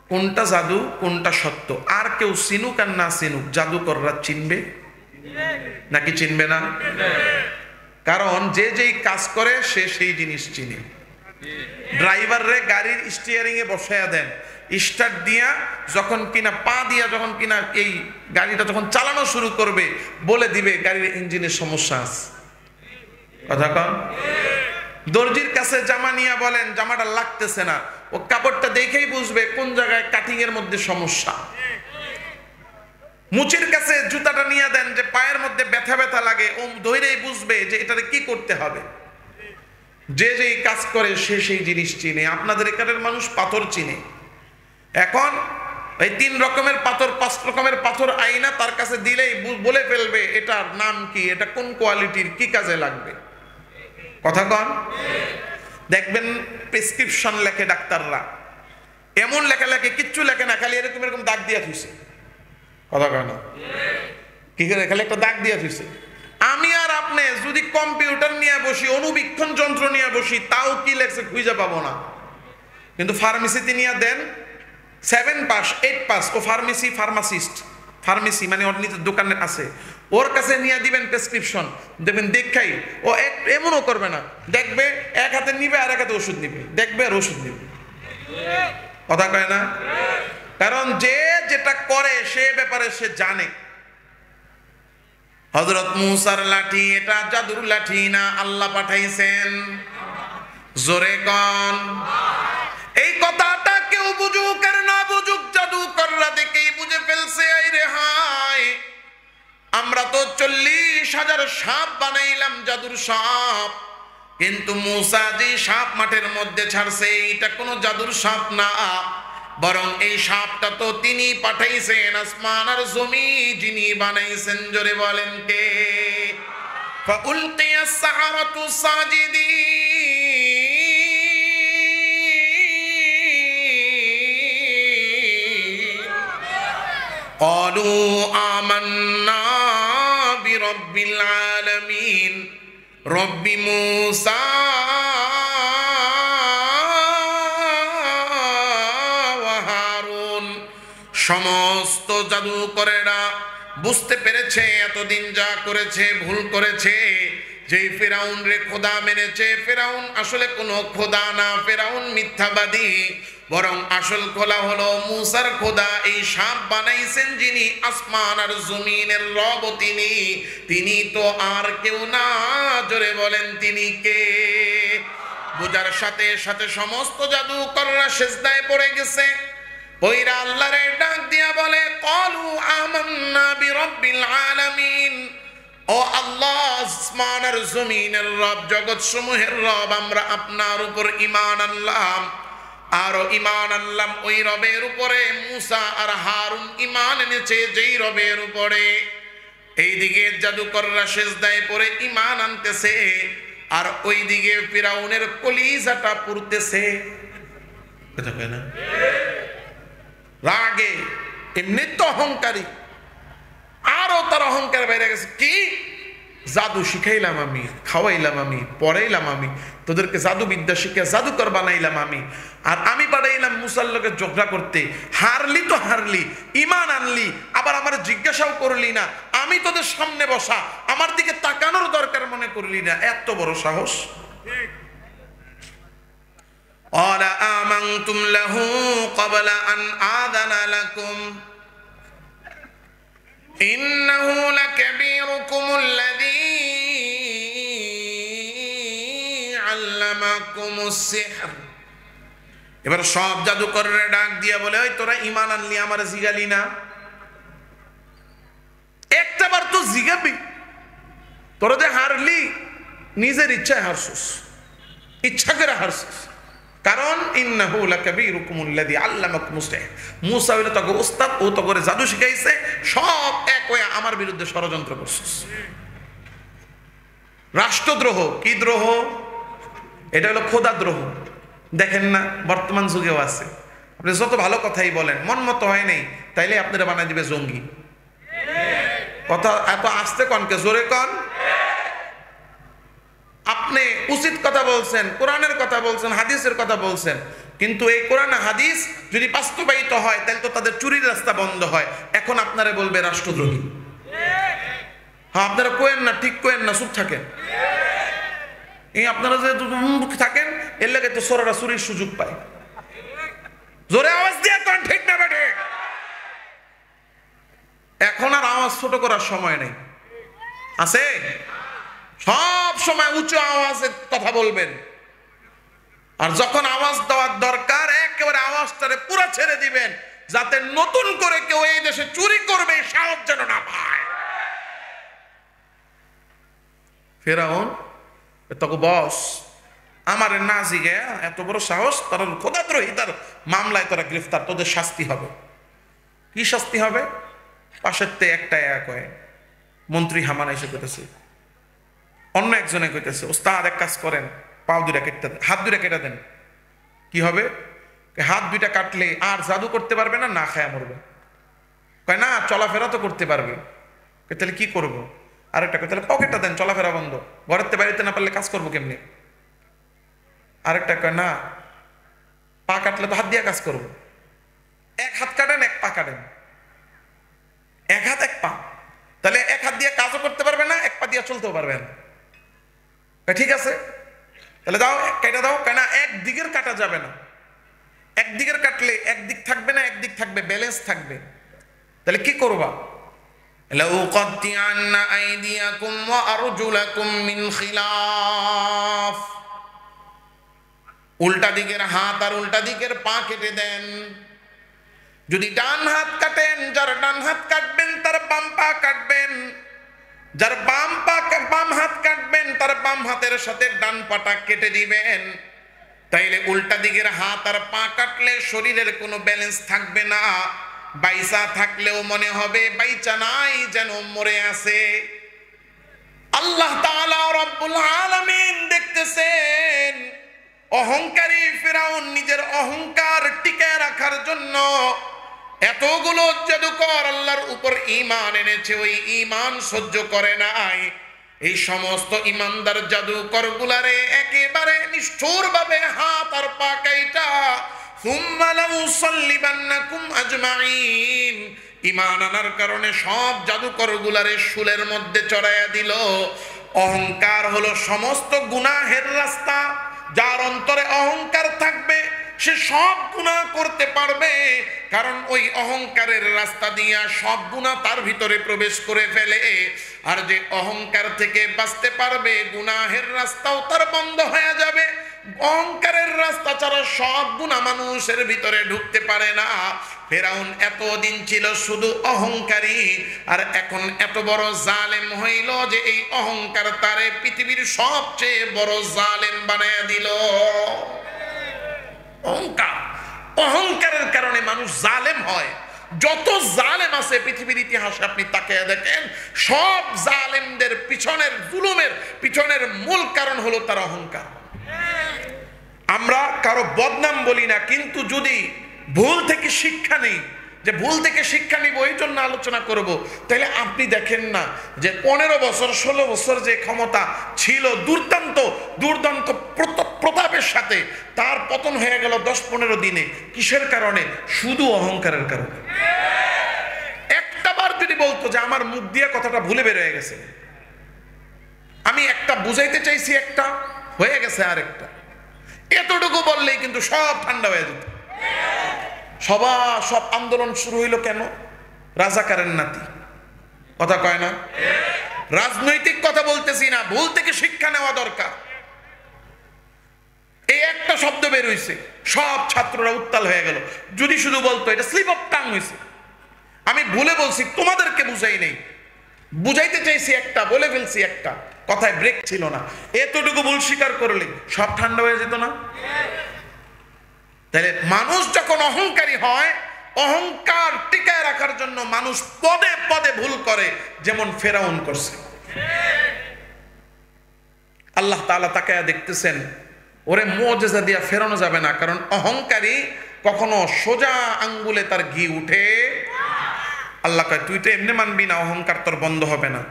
কোনটা জাদু, কোনটা সত্য, আর কেউ চিনুক আর না চিনুক, জাদুকররা চিনবে নাকি চিনবে না? কারণ যে যেই কাজ করে সে সেই জিনিস চিনে। ড্রাইভাররে গাড়ির স্টিয়ারিং এ বসায়া দেন, স্টার্ট দিয়া যখন কিনা পা দিয়া যখন কিনা এই গাড়িটা যখন চালানো শুরু করবে, বলে দিবে গাড়ির ইঞ্জিনের সমস্যা আছে। কথা কন। দর্জির কাছে জামা নিয়ে বলেন জামাটা লাগতেছে না, ও কাপড়টা দেখেই বুঝবে কোন জায়গায় কাটিং এর মধ্যে সমস্যা। মুচির কাছে জুতাটা নিয়ে দেন, যে পায়ের মধ্যে ব্যথা ব্যথা লাগে, ও ধৈরেই বুঝবে যে এটারে কি করতে হবে। যে যেই কাজ করে সে সেই জিনিস চিনে। আপনাদের এখানের মানুষ পাথর চিনে। এখন এই 3 রকমের পাথর 5 রকমের পাথর আইনা তার কাছে দিলেই বলে ফেলবে এটার নাম কি, এটা কোন কোয়ালিটির, কি কাজে লাগবে। কথা কন। দেখবেন প্রেসক্রিপশন লেখে ডাক্তাররা, এমন লেখা লেখে কিচ্ছু লেখে না, খালি এরকম এরকম দাগ দিয়া থুইছে। কথা কয় না? কি করে? খালি একটা দাগ দিয়া থুইছে। আমি আর আপনি যদি কম্পিউটার নিয়ে বসি, অনুবীক্ষণ যন্ত্র নিয়ে বসি, তাও কি লেখছে খুঁজে পাবো না। কিন্তু ফার্মেসিতে নিয়ে দেন, 7 পাস 8 পাস, ও ফার্মাসিস্ট, ফার্মেসি মানে ওর নিজের দোকানে আছে, ওর কাছে নিয়ে দিবেন প্রেসক্রিপশন, দেখবেন দেখাই ও এমনও করবে না, দেখবে এক হাতে নিবে আর এক হাতে ওষুধ নিবে, দেখবে আর ওষুধ নিবে। কথা কয় না? কারণ যে যেটা করে সে ব্যাপারে সে জানে। হযরত মূসার লাঠি এটা জাদুর লাঠি না, আল্লাহ পাঠাইছেন। জোরে কন। এই কথাটা কেউ বুঝুক আর না বুঝুক, জাদুকররা দেখেই বুঝে ফেলছে। এই রে হায়, আমরা তো 40,000 সাপ বানাইলাম, জাদুর সাপ, কিন্তু মূসা যে সাপ মাঠের মধ্যে ছাড়ছে এটা কোনো জাদুর সাপ না, বরং এই সাপটা তো তিনি পাঠাইছেন, আসমান আর জমিন যিনি বানাইছেন। জোরে বলেন কে? ফাউলকিয়াস সাহারাতু সাজিদিন। ক্বালু আমান্না বিরাব্বিল আলামিন রব্বি মূসা ওয়া হারুন। সমস্ত জাদুকরেরা বুঝতে পেরেছে এতদিন যা করেছে ভুল করেছে। যেই ফেরাউন রে খোদা মেনেছে, ফেরাউন আসলে কোনো খোদা না, ফেরাউন মিথ্যাবাদী। বরং আসল খোদা হলো মূসার খোদা। এই সাপ বানাইছেন যিনি, আসমান আর জমিনের রব তিনি তো আর কেউ না। জোরে বলেন তিনি কে? বুঝার সাথে সাথে সমস্ত জাদুকররা সিজদায় পড়ে গেছে। পয়রা আল্লাহরে ডাক দিয়া বলে, ক্বালু আমান্না বিরাব্বিল আলামিন। ও আল্লাহ, আসমান আর জমিনের রব, জগৎ সমূহের রব, আমরা আপনার উপর ঈমান আনলাম। আরো ঈমান আনলাম ওই রবের উপরে মূসা আর হারুন ঈমান এনেছে যেই রবের উপরে। এইদিকে জাদুকররা সিজদায় পড়ে ঈমান আনতেছে, আর ওইদিকে ফিরাউনের কলিজাটা পুড়তেছে। কথা কয় না? রাগে, এমনি তো অহংকারী, আরো তার অহংকার বাইরে গেছে। কি জাদু শিখাইলাম আমি, খাওয়াইলাম আমি, পড়াইলাম আমি, তোদেরকে জাদু বিদ্যা শিখে জাদুকর বানাইলাম আমি, আর আমি পাঠাইলাম মুসার লোকের ঝগড়া করতে। হারলি তো হারলি, ইমান আনলি, আবার আমার জিজ্ঞাসাও করলি না। আমি তোদের সামনে বসা, আমার দিকে তাকানোর দরকার মনে করলি না। এত বড় সাহস! আলা আমানতুম লাহু ক্বাবলা আন আযানা লাকুম ইন্নাহু লাকাবীরুকুমুল্লাযী আল্লামাকুমুস সিহর। এবার সব জাদুকররে ডাক দিয়া বলে, ওই তোরা ঈমান আনলি, আমার জিগালি না? একটাবার তো জিগাবি। তোরা যে হারলি, নিজের ইচ্ছায় হারছিস, ইচ্ছা করে হারছিস। কারণ ইন্নাহু লাকাবীরুকুমুল্লাযী আল্লামাকুমুস সিহর, মূসা হইলো তোকে ওস্তাদ, ও তো করে জাদু শিখাইছে। সব এক হয়ে আমার বিরুদ্ধে ষড়যন্ত্র করছিস। রাষ্ট্রদ্রোহ। কি দ্রোহ? এটা হলো খোদা দ্রোহ। দেখেন না, বর্তমান যুগেও আছে। আপনি যত ভালো কথাই বলেন, মন মতো হয় নাই, তাইলে আপনারা বানাই দিবে জঙ্গি। কথা এত আস্তে কনকে, জোরে কন। আপনি উচিত কথা বলছেন, কোরআনের কথা বলছেন, হাদিসের কথা বলছেন, কিন্তু এই কোরআন হাদিস যদি বাস্তবায়িত হয় তাহলে তো তাদের চুরির রাস্তা বন্ধ হয়। এখন আপনারা বলবে রাষ্ট্রদ্রোহী। হ্যাঁ, আপনারা কোয়েন না, ঠিক কোয়েন না, চুপ থাকেন। এই আপনারা যে থাকেন, এর লাগে তো সোরারা চুরির সুযোগ পায়। জোরে আওয়াজ দিয়ে কোন ঠিক না বেঠে? এখন আর আওয়াজ ছোট করার সময় নেই, আছে? সব সময় উঁচু আওয়াজে কথা বলবেন, আর যখন আওয়াজ দেওয়ার দরকার একেবারে আওয়াজটারে পুরো ছেড়ে দিবেন, যাতে নতুন করে কেউ এই দেশে চুরি করবে সাহস যেন না পায়। ফেরাউন তোকে বস আমার না জিগে, এত বড় সাহস, তার খোদাদ্রোহী, তার মামলায় তোরা গ্রেফতার, তোদের শাস্তি হবে। কি শাস্তি হবে? পাশের তে একটা এক হয় মন্ত্রী হামান এসে কইতেছে, অন্য একজনে কইতেছে, ওস্তাদ এক কাজ করেন, পাও দুইটা কেটে দেন, হাত দুইটা কেটে দেন। কি হবে? হাত দুইটা কাটলে আর জাদু করতে পারবে না, না খায়া মরবে। কয় না, চলাফেরা তো করতে পারবে। তাহলে কি করবো? আরেকটা কয়, তাহলে পকেটটা দেন, চলাফেরা বন্ধ, ঘরের বাড়িতে না পারলে কাজ করবো কেমনি? আরেকটা কয় না, পা কাটলে তো হাত দিয়ে কাজ করবো। এক হাত কাটেন, এক পা কাটেন, এক হাত এক পা, তাহলে এক হাত দিয়ে কাজও করতে পারবে না, এক পা দিয়ে চলতেও পারবে না। ঠিক আছে, তাহলে দাও, কেটে দাও। কেন? একদিকের কাটা যাবে না, একদিকের কাটলে একদিক থাকবে না, একদিক থাকবে, ব্যালেন্স থাকবে। তাহলে কি করবা? লাউকাত্তিআন্না আইদিয়াকুম ওয়া আরজুলাকুম মিন খিলাফ। উল্টা দিকের হাত আর উল্টা দিকের পা কেটে দেন। যদি ডান হাত কাটেন, যার ডান হাত কাটবেন তার বাম পা কাটবেন, যার বাম হাত কাটবেন তার বাম হাতের সাথে ডান পাটা কেটে দিবেন। তাইলে উল্টা দিকের হাত আর পা কাটলে শরীরের কোনো ব্যালেন্স থাকবে না, বাইসা থাকলেও মনে হবে বাইচা নাই, যেন মরে আছে। আল্লাহ তাআলা রব্বুল আলামিন দেখতেছেন অহংকারী ফিরাউন নিজের অহংকার টিকে রাখার জন্য এতগুলো জাদুকর আল্লাহর উপর ঈমান এনেছে, ওই ঈমান সহ্য করে নাই। এই সমস্ত ঈমানদার জাদুকর গুলারে একেবারে নিষ্ঠুর ভাবে হাত আর পা কাইটা সুম্মা লাউসাল্লিবান্নাকুম আজমাইন, ঈমান আনার কারণে সব জাদুকর গুলারে শুলের মধ্যে চড়াইয়া দিল। অহংকার হলো সমস্ত গুনাহের রাস্তা। যার অন্তরে অহংকার থাকবে সে সব গুনাহ করতে পারবে, কারণ ওই অহংকারের রাস্তা দিয়া সব গুনাহ তার ভিতরে প্রবেশ করে ফেলে। আর যে অহংকার থেকে বাঁচতে পারবে, গুনাহের রাস্তাও তার বন্ধ হয়ে যাবে। অহংকারের রাস্তা ছাড়া সব গুনাহ মানুষের ভিতরে ঢুকতে পারে না। ফেরাউন এতদিন ছিল শুধু অহংকারী, আর এখন এত বড় জালেম হইল যে এই অহংকার তারে পৃথিবীর সবচেয়ে বড় জালেম বানায়া দিল। অহংকার, অহংকারের কারণে মানুষ জালেম হয়। যত জালেম আছে পৃথিবীর ইতিহাসে আপনি তাকিয়ে দেখেন, সব জালেমদের পিছনের, জুলুমের পিছনের মূল কারণ হলো তার অহংকার। আমরা কারো বদনাম বলি না, কিন্তু যদি ভুল থেকে শিক্ষা নেই, যে ভুল থেকে শিক্ষা নিব এই জন্য আলোচনা করব, তাহলে আপনি দেখেন না যে 15 বছর 16 বছর যে ক্ষমতা ছিল দুর্দান্ত দুর্দান্ত প্রতাপের সাথে, তার পতন হয়ে গেল 10-15 দিনে। কিসের কারণে? শুধু অহংকারের কারণে। একটা বার যদি বলতো যে আমার মুখ দিয়ে কথাটা ভুলে বের হয়ে গেছে, আমি একটা বুঝাইতে চাইছি, একটা হয়ে গেছে আরেকটা, এতটুকু বললেই কিন্তু সব ঠান্ডা হয়ে যেত। সব আন্দোলন শুরু হইল কেন? রাজাকারের নাতি, কথা কয় না? রাজনৈতিক কথা বলতেছি না, ভুল থেকে শিক্ষা নেওয়া দরকার। এই একটা শব্দ বের হইছে, সব ছাত্ররা উত্তাল হয়ে গেল। যদি শুধু বলতো এটা স্লিপ অফ টাং হয়েছে, আমি ভুলে বলছি, তোমাদেরকে বুঝাই নেই, বুঝাইতে চাইছি একটা, বলে ফেলছি একটা, কথায় ব্রেক ছিল না, এতটুকু ভুল স্বীকার করলে সব ঠান্ডা হয়ে যেত না? তাহলে মানুষ যখন অহংকারী হয়, অহংকার টিকায় রাখার জন্য মানুষ পদে পদে ভুল করে, যেমন ফেরাউন করছে। আল্লাহ তাআলা তাকায়া দেখতেছেন, ওরে মুজিজা দিয়া ফেরানো যাবে না, কারণ অহংকারী কখনো সোজা আঙ্গুলে তার ঘি উঠে। আল্লাহ কয় তুই তো এমনি মানবি না, অহংকার তোর বন্ধ হবে না,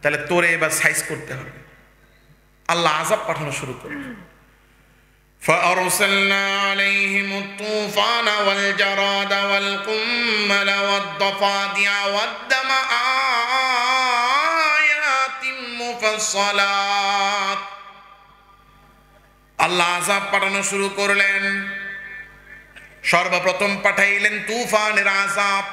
তাহলে তোরে এবার সাইজ করতে হবে। আল্লাহ আযাব পাঠানো শুরু করল। فأرسلنا عليهم الطوفان والجراد والقمل والضفادع والدم آيات مفصلات। আল্লাহ আযাব পাঠানো শুরু করলেন। সর্বপ্রথম পাঠাইলেন তুফানের আযাব।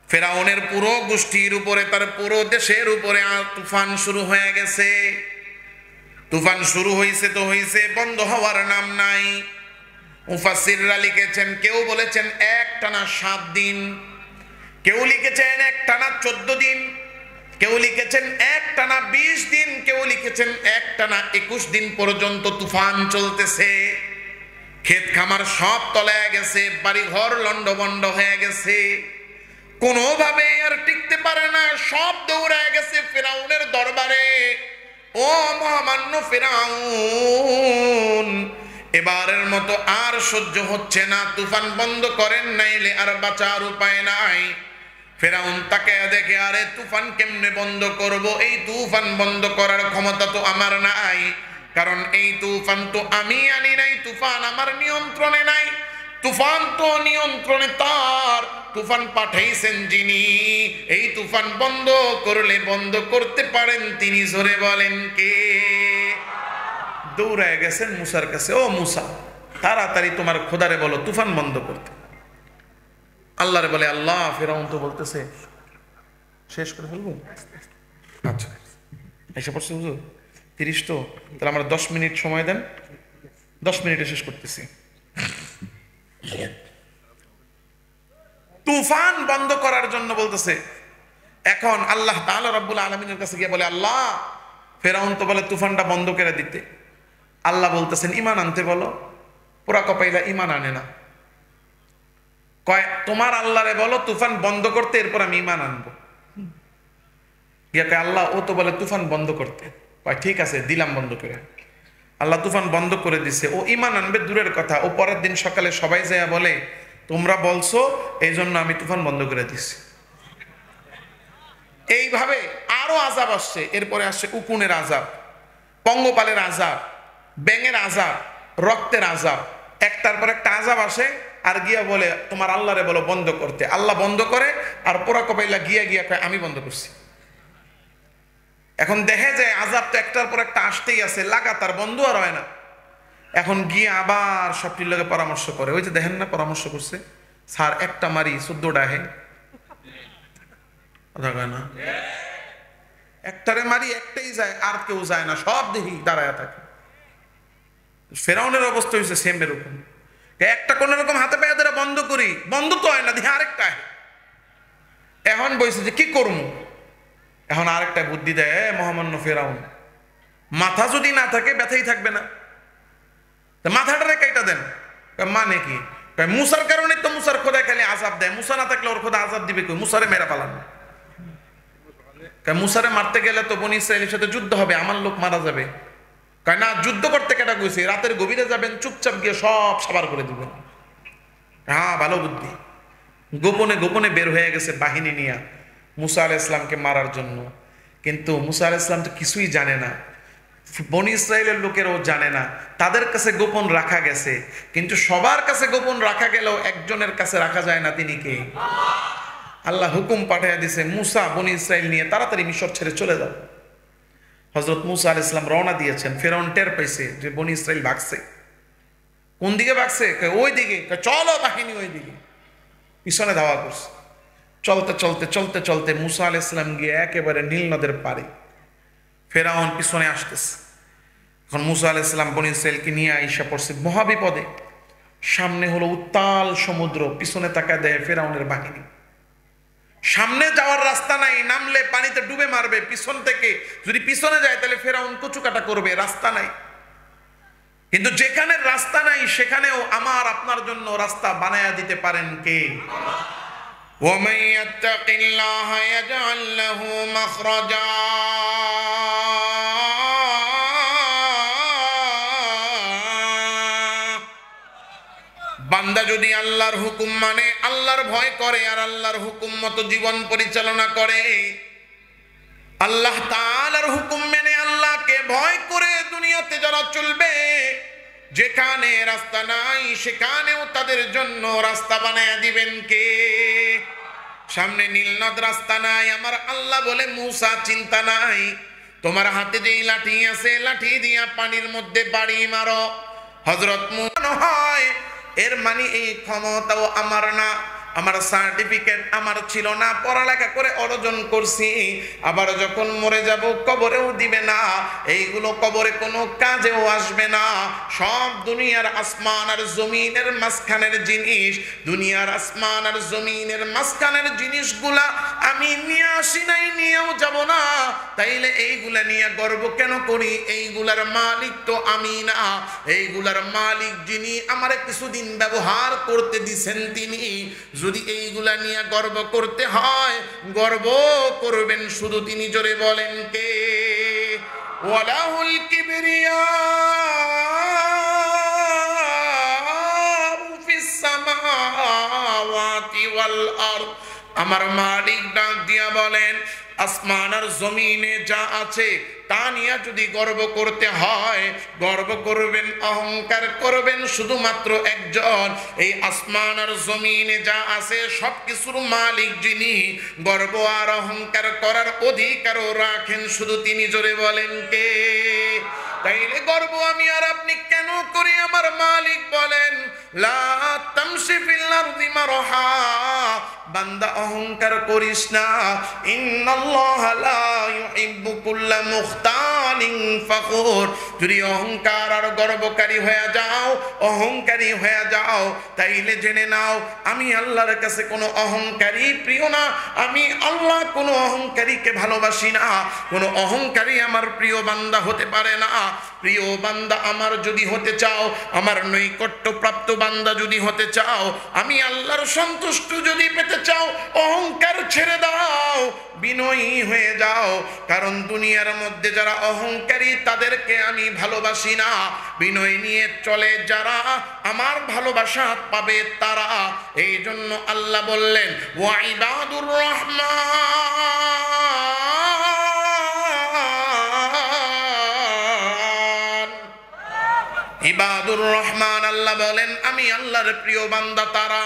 ফেরাউনের পুরো গোষ্ঠীর উপরে, তার পুরো দেশের উপরে তুফান শুরু হয়ে গেছে। তুফান শুরু হয়েছে তো হয়েছে, বন্ধ হওয়ার নাম নাই। মুফাসসিররা লিখেছেন, কেউ বলেছেন একটানা 7 দিন, কেউ লিখেছেন একটানা 14 দিন, কেউ লিখেছেন একটানা 20 দিন, কেউ লিখেছেন একটানা 21 দিন পর্যন্ত তুফান চলতেছে। ক্ষেত খামার সব তলায় গেছে, বাড়িঘর লন্ডভন্ড হয়ে গেছে, কোনোভাবে আর টিকতে পারে না, সব দৌড়ায় গেছে ফেরাউনের দরবারে। ও মহামান্য ফেরাউন, এবারের মতো আর সহ্য হচ্ছে না, তুফান বন্ধ করেন, নাইলে আর বাঁচার উপায় নাই। ফেরাউন তাকে দেখে, আরে তুফান কেমনে বন্ধ করব? এই তুফান বন্ধ করার ক্ষমতা তো আমার নাই, কারণ এই তুফান তো আমি আনি নাই, তুফান আমার নিয়ন্ত্রণে নাই, তুফান তো নিয়ন্ত্রণে তার। তুফান পাঠাইছেন যিনি, এই তুফান বন্ধ করলে বন্ধ করতে পারেন তিনি, জোরে বলেন কে? দৌড়ায় গেছেন মুসার কাছে, ও মুসা তাড়াতাড়ি তোমার খোদারে বলো তুফান বন্ধ করতে। আল্লাহরে বলে, আল্লাহ ফেরাউন তো বলতেছে শেষ করে ফেলবো। আচ্ছা এসে পড়ছে হুজুর 30, তো তাহলে আমরা 10 মিনিট সময় দেন, 10 মিনিটে শেষ করতেছি। তুফান বন্ধ করার জন্য বলতেছে। এখন আল্লাহ তাআলা রাব্বুল আলামিনের কাছে গিয়ে বলে, আল্লাহ ফেরাউন তো বলে তুফানটা বন্ধ করে দিতে। আল্লাহ বলতেছেন ঈমান আনতে বলো। পুরা কপাইলা ঈমান আনে না, কয় তোমার আল্লাহরে বলো তুফান বন্ধ করতে, এরপর আমি ঈমান আনবো। গিয়ে কয় আল্লাহ ও তো বলে তুফান বন্ধ করতে। কয় ঠিক আছে দিলাম বন্ধ করে। আল্লাহ তুফান বন্ধ করে দিছে। ও ঈমান আনবে দূরের কথা, ও পরের দিন সকালে সবাই যায় বলে তোমরা বলছো এই জন্য আমি তুফান বন্ধ করে দিছি। এইভাবে আরো আযাব আসছে। এরপরে আসছে উকুনের আযাব, পঙ্গপালের আযাব, ব্যাঙের আযাব, রক্তের আযাব। একটার পর একটা আযাব আসে। আর গিয়া বলে তোমার আল্লাহরে বলো বন্ধ করতে। আল্লাহ বন্ধ করে, আর পোড়া কপাইলা গিয়া গিয়া কয় আমি বন্ধ করছি। এখন দেখে যায় আযাব তো একটার পর একটা আসতেই আছে, লাগাতার বন্ধ আর হয় না। এখন গিয়ে আবার সবটির লগে পরামর্শ করে। ওই যে দেখেন না, পরামর্শ করছে, স্যার একটা মারি 14টা আহে না, একটারে মারি একটাই যায়, আর কেউ যায় না, সব দেখি দাঁড়ায় থাকে। ফেরাউনের অবস্থা হয়েছে সেম এরকম। একটা কোন রকম হাতে পায়ে ধরে বন্ধ করি, বন্ধ তো হয় না, দেখি আরেকটা আহে। এখন বলছে যে কি করবো। এখন আরেকটা বুদ্ধি দেয় মহামান্য ফেরাউন, মাথা যদি না থাকে ব্যথাই থাকবে না, মাথাটারে কাইটা দেন। মানে কি? মুসার কারণে তো মুসার খোদা খালি আযাব দেয়, মুসা না থাকলে ওর খোদা আযাব দিবে কই? মুসারে মেরা পালান। মুসারে মারতে গেলে তো বনি ইসরাইলের সাথে যুদ্ধ হবে, আমার লোক মারা যাবে। কয় না, যুদ্ধ করতে কেটা কইছে? রাতের গভীরে যাবেন, চুপচাপ গিয়ে সব সাবার করে দিবেন। হ্যাঁ, ভালো বুদ্ধি। গোপনে গোপনে বের হয়ে গেছে বাহিনী নিয়ে মুসা আলাইহিস সালামকে মারার জন্য। কিন্তু মুসা আলাইহিস সালাম তো কিছুই জানে না, বনি ইসরাইলের লোকেরাও জানে না, তাদের কাছে গোপন রাখা গেছে। কিন্তু সবার কাছে গোপন রাখা গেলেও একজনের কাছে রাখা যায় না, তিনি কে? আল্লাহ হুকুম পাঠিয়ে দিছে, মুসা বনি ইসরাইল নিয়ে তাড়াতাড়ি মিশর ছেড়ে চলে যাও। হযরত মুসা আলাইহিস সালাম রওনা দিয়েছেন। ফেরাউন টের পাইছে যে বনি ইসরাইল ভাগছে। কোন দিকে ভাগছে? ওই দিকে। চলো বাহিনী ওই দিকে। পিছনে ধাওয়া করছে। চলতে চলতে চলতে চলতে মুসা আলাইহিস সালাম গিয়ে একেবারে নীল নদের পারে। ফেরাউন পিছনে আসতেছে। এখন মুসা আলাইহিস সালাম বনি ইসরাইলকে নিয়ে আইসা পড়ছে মহাবিপদে। সামনে হলো উত্তাল সমুদ্র, পিছনে তাকায় দেয় ফেরাউনের বাহিনী। সামনে যাওয়ার রাস্তা নাই, নামলে পানিতে ডুবে মারবে। পিছন থেকে যদি পিছনে যায় তাহলে ফেরাউন কচুকাটা করবে, রাস্তা নাই। কিন্তু যেখানে রাস্তা নাই সেখানেও আমার আপনার জন্য রাস্তা বানায়া দিতে পারেন কে? ওয়ামান ইয়াত্তাকিল্লাহা ইয়াজআল লাহু মাখরাজা। বান্দা যদি আল্লাহর হুকুম মানে, আল্লাহর ভয় করে, আর আল্লাহর হুকুম মতো জীবন পরিচালনা করে, আল্লাহ তাআলার হুকুম মেনে আল্লাহকে ভয় করে দুনিয়াতে যারা চলবে, যেখানে রাস্তা নাই সেখানেও তাদের জন্য রাস্তা বানায়া দিবেন কে? সামনে নীলনদ, রাস্তা নাই, আমার আল্লাহ বলে মুসা চিন্তা নাই, তোমার হাতে যেই লাঠি আছে লাঠি দিয়া পানির মধ্যে বাড়ি মারো। হযরত মুসা হয় এর মানে এই ক্ষমতাও আমার না, আমার সার্টিফিকেট আমার ছিল না, পড়ালেখা করে অর্জন করছি, আবার যখন মরে যাব কবরেও দিবে না, এইগুলো কবরে কোনো কাজেও আসবে না। সব দুনিয়ার আসমান আর জমিনের মাঝখানের জিনিস, দুনিয়ার আসমান আর জমিনের মাঝখানের জিনিসগুলা আমি নিয়ে আসি নাই, নিয়েও যাব না। তাইলে এইগুলা নিয়ে গর্ব কেন করি? এইগুলার মালিক তো আমি না, এইগুলার মালিক যিনি আমারে কিছুদিন ব্যবহার করতে দিছেন তিনি। যদি এইগুলা নিয়ে গর্ব করতে হয়, গর্ব করবেন শুধু তিনি। জোরে বলেন কে? ওয়ালাহুল কিবরিয়া ফিস সামাওয়াতি ওয়াল আরদ। আমার মালিক ডাক দিয়া বলেন, আসমান আর জমিনে যা আছে তা নিয়ে যদি গর্ব করতে হয়, গর্ব করবেন, অহংকার করবেন শুধুমাত্র একজন। এই আসমান আর জমিনে যা আছে সবকিছুর মালিক যিনি, গর্ব আর অহংকার করার অধিকারও রাখেন শুধু তিনি। জোরে বলেন কে? তাইলে গর্ব আমি আর আপনি কেন করি? আমার মালিক বলেন, লা তামশি ফিল আরদি মারহা, বান্দা অহংকার করিস না। ইন্নাল্লাহা লা ইউহিব্বু কুল্লা মুখতালিন ফাখুর। যদি অহংকার আর গর্বকারী হয়ে যাও, অহংকারী হয়ে যাও, তাইলে জেনে নাও আমি আল্লাহর কাছে কোনো অহংকারী প্রিয় না। আমি আল্লাহ কোনো অহংকারীকে ভালোবাসি না। কোনো অহংকারী আমার প্রিয় বান্দা হতে পারে না। প্রিয় বান্দা আমার যদি হতে চাও, আমার নৈকট্য প্রাপ্ত বান্দা যদি হতে চাও, আমি আল্লাহর সন্তুষ্ট যদি পেতে চাও অহংকার ছেড়ে দাও, বিনয়ী হয়ে যাও। কারণ দুনিয়ার মধ্যে যারা অহংকারী তাদেরকে আমি ভালোবাসি না। বিনয় নিয়ে চলে যারা আমার ভালোবাসা পাবে তারা। এই জন্য আল্লাহ বললেন ওয়া ইবাদুর রহমান, ইবাদুর রহমান আল্লাহ বলেন আমি আল্লাহর প্রিয় বান্দা তারা,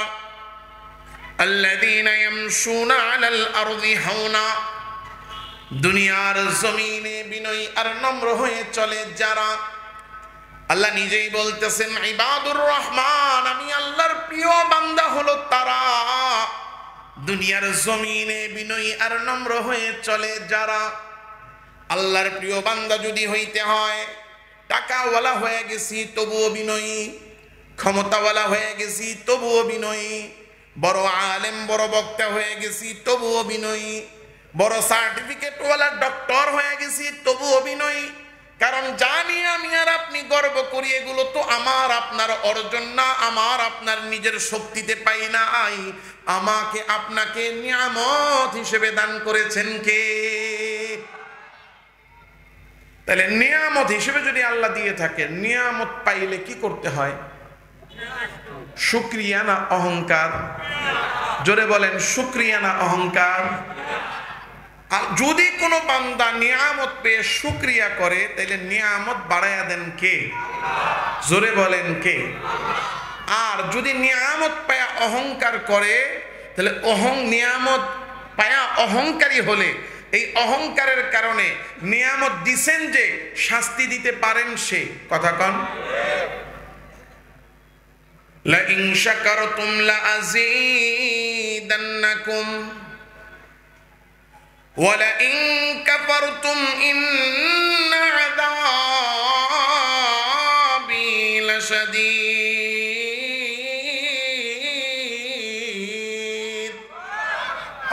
আল্লাযীনা ইয়ামশুনা আলাল আরদি হাওনা, দুনিয়ার জমিনে বিনয়ী আর নম্র হয়ে চলে যারা। আল্লাহ নিজেই বলতেছেন ইবাদুর রহমান, আমি আল্লাহর প্রিয় বান্দা হলো তারা, দুনিয়ার জমিনে বিনয়ী আর নম্র হয়ে চলে যারা। আল্লাহর প্রিয় বান্দা যদি হইতে হয়, টাকাওয়ালা হয়ে গেছি তবুও বিনয়ী, ক্ষমতাওয়ালা হয়ে গেছি তবুও বিনয়ী, বড় আলেম বড় বক্তা হয়ে গেছি তবুও বিনয়ী, বড় সার্টিফিকেটওয়ালা ডক্টর হয়ে গেছি তবুও বিনয়ী। কারণ জানি আমি আর আপনি গর্ব করি এগুলো তো আমার আপনার অর্জন না, আমার আপনার নিজের শক্তিতে পাই না। আমাকে আপনাকে নিয়ামত হিসেবে দান করেছেন কে? তাহলে নিয়ামত হিসেবে যদি আল্লাহ দিয়ে থাকে, নিয়ামত পাইলে কি করতে হয়? শুকরিয়া না অহংকার? জোরে বলেন শুকরিয়া না অহংকার? আর যদি কোনো বান্দা নিয়ামত পেয়ে শুকরিয়া করে তাহলে নিয়ামত বাড়াইয়া দেন কে? জোরে বলেন কে? আর যদি নিয়ামত পায়া অহংকার করে তাহলে নিয়ামত পায়া অহংকারী হলে এই অহংকারের কারণে নিয়ামত দিছেন যে শাস্তি দিতে পারেন সে। কথা কন। লা ইন শাকারতুম লা আযীদান্নাকুম ওয়া লা ইন কাফারতুম ইন্না আযাবি লাশাদীদ।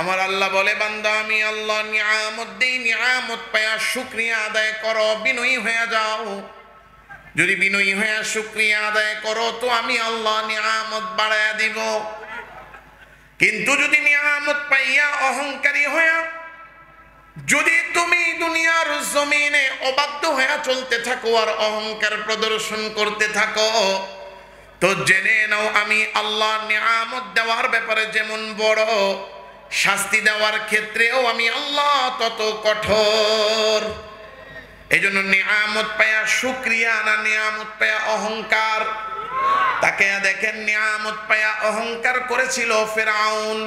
আমার আল্লাহ বলে বান্দা আমি আল্লাহ নিয়ামত দেই, নিয়ামত পায়া শুকরিয়া আদায় করো, বিনয়ী হয়ে যাও। যদি বিনয়ী হয়ে শুকরিয়া আদায় করো তো আমি আল্লাহ নিয়ামত বাড়ায়া দিব। কিন্তু যদি নিয়ামত পাইয়া অহংকারী হইয়া যদি তুমি দুনিয়ার জমিনে অবাধ্য হয়ে চলতে থাকো আর অহংকার প্রদর্শন করতে থাকো, তো জেনে নাও আমি আল্লাহ নিয়ামত দেওয়ার ব্যাপারে যেমন বড়, শাস্তি দেওয়ার ক্ষেত্রেও আমি আল্লাহ তত কঠোর। এই জন্য নিয়ামত পায়া শুকরিয়া না নিয়ামত পায়া অহংকার? তাকে দেখেন নিয়ামত পায়া অহংকার করেছিল ফেরাউন।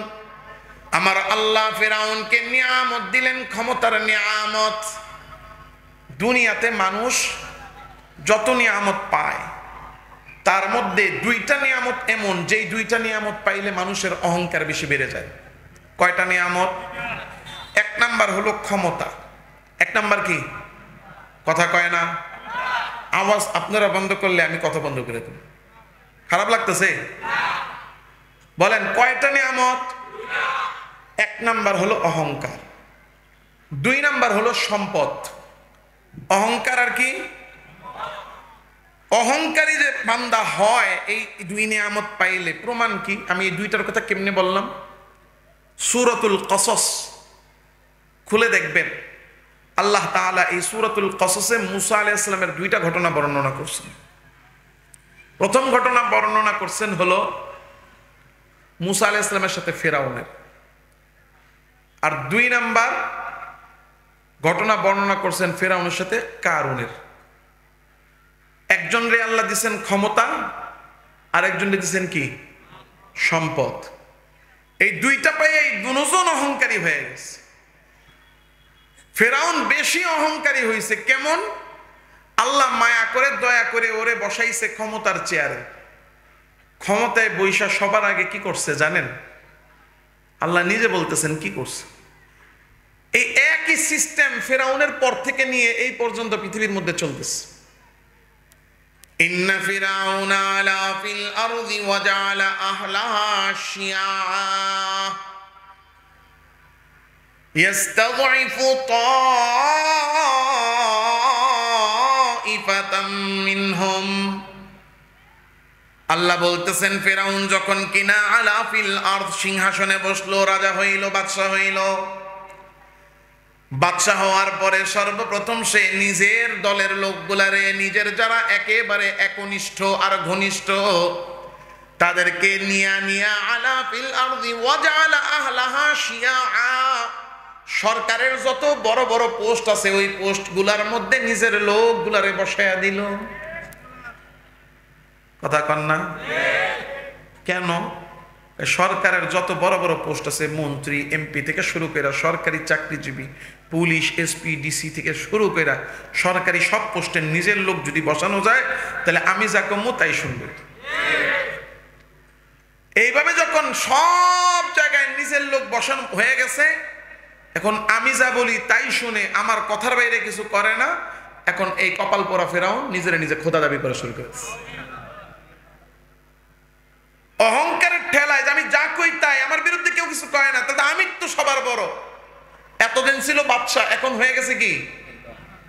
আমার আল্লাহ ফেরাউনকে নিয়ামত দিলেন, ক্ষমতার নিয়ামত। দুনিয়াতে মানুষ যত নিয়ামত পায় তার মধ্যে দুইটা নিয়ামত এমন যেই দুইটা নিয়ামত পাইলে মানুষের অহংকার বেশি বেড়ে যায়। কয়টা নিয়ামত? এক নাম্বার হলো ক্ষমতা। এক নাম্বার কি? কথা কয় না। আওয়াজ আপনারা বন্ধ করলে আমি কথা বন্ধ করে দেব। খারাপ লাগতেছে? বলেন কয়টা নিয়ামত? এক নাম্বার হলো অহংকার, দুই নাম্বার হলো সম্পদ। অহংকার আর কি? অহংকারী যে বান্দা হয় এই দুই নিয়ামত পাইলে, প্রমাণ কি? আমি এই দুইটার কথা কেমনে বললাম? সূরাতুল কসস খুলে দেখবেন, আল্লাহ তাআলা এই সূরাতুল কসসে মুসা আলাইহিস সালামের দুইটা ঘটনা বর্ণনা করছেন। প্রথম ঘটনা বর্ণনা করছেন হলো মুসা আলাইহিস সালামের সাথে ফেরাউনের, আর দুই নাম্বার ঘটনা বর্ণনা করছেন ফেরাউনের সাথে কারুনের। একজন রে আল্লাহ দিছেন ক্ষমতা, আর একজন রে দিছেন কি? সম্পদ। এই দুইটা পাই এই দুজন অহংকারী হয়ে গেছে। ফেরাউন বেশি অহংকারী হয়েছে। কেমন? আল্লাহ মায়া করে দয়া করে ওরে বসাইছে ক্ষমতার চেয়ারে। ক্ষমতায় বৈশা সবার আগে কি করছে জানেন? আল্লাহ নিজে বলতেছেন কি করছে। এই একই সিস্টেম ফেরাউনের পর থেকে নিয়ে এই পর্যন্ত পৃথিবীর মধ্যে চলতেছে। ইন্না ফিরাউনা আলা ফিল আরদি ওয়া জাআলা আহলাহা শিয়া ইয়াস্তাযইফু তাইফাতাম মিনহুম আল্লাহ বলতেছেন ফেরাউন যখন কিনা আলা ফিল আরদ সিংহাসনে বসলো, রাজা হইল, বাদশা হইল, বাদশা হওয়ার পরে সর্বপ্রথম সে নিজের দলের লোকগুলারে, নিজের যারা একেবারে একনিষ্ঠ আর ঘনিষ্ঠ তাদেরকে নিয়া আলা ফিল আরদি ওয়াজআলা আহলাহা শিয়া, সরকারের যত বড় বড় পোস্ট আছে ওই পোস্টগুলার মধ্যে নিজের লোকগুলারে বসায়া দিল। কথা কন না? কেন? সরকারের যত বড় বড় পোস্ট আছে, মন্ত্রী এমপি থেকে শুরু করে সরকারি চাকরিজীবী, পুলিশ এসপি ডিসি থেকে শুরু করে সরকারি সব পোস্টে নিজের লোক যদি বসানো যায় তাহলে আমি যা কমু তাই শুনবে। এইভাবে যখন সব জায়গায় নিজের লোক বসানো হয়ে গেছে, এখন আমি যা বলি তাই শুনে, আমার কথার বাইরে কিছু করে না, এখন এই কপাল পোড়া ফেরাউন নিজের নিজে খোদা দাবি করা শুরু করেছে। অহংকারের ঠেলায় যে আমি যা কই তাই, আমার বিরুদ্ধে কেউ কিছু কয় না, তাতে আমি তো সবার বড়। এতদিন ছিল বাদশা, এখন হয়ে গেছে কি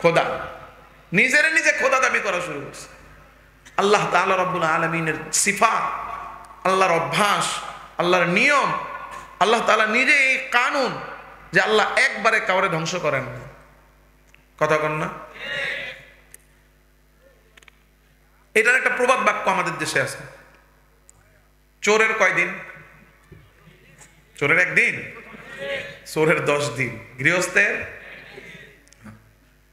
খোদা, নিজের নিজে খোদা দাবি করা শুরু করছে। আল্লাহ তাআলা রাব্বুল আলামিনের সিফাত, আল্লাহর অভ্যাস, আল্লাহর নিয়ম, আল্লাহ তাআলা নিজে এই কানুন যে আল্লাহ একবারে কাউরে ধ্বংস করেন না। কথা কন না? এটার একটা প্রবাদ বাক্য আমাদের দেশে আছে, চোরের কয়দিন? চোরের একদিন, চোরের 10 দিন, গৃহস্থের।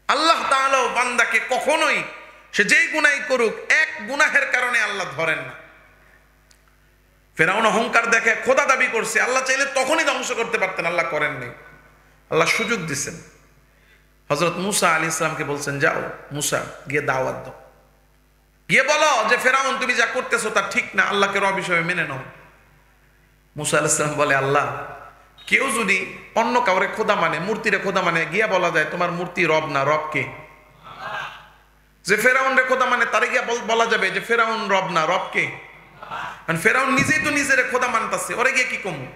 আল্লাহ তাআলা বান্দাকে কখনোই সে যেই গুনাহ করুক এক গুনাহের কারণে আল্লাহ ধরেন না। ফেরাউন অহংকার দেখে খোদা দাবি করছে, আল্লাহ চাইলে তখনই ধ্বংস করতে পারতেন, আল্লাহ করেননি। আল্লাহ সুযোগ দিচ্ছেন। হযরত মুসা আলাইহিস সালামকে বলছেন, যাও মুসা গিয়ে দাওয়াত দাও, গিয়ে বলো যে ফেরাউন তুমি যা করতেছো তা ঠিক না, আল্লাহকে রব হিসেবে মেনে নাও। মুসা আলাইহিস সালাম বলে, আল্লাহ কেউ যদি অন্য কাউরে খোদা মানে, মূর্তিরে খোদা মানে, গিয়া বলা যায় তোমার মূর্তি রব না, রব কে? যে ফেরাউন রে খোদা মানে তারে গিয়া বলা যাবে যে ফেরাউন রব না, রব কে? ফেরাউন নিজেই তো নিজের খোদা মানতাছে, ওরে গিয়ে কি কমু?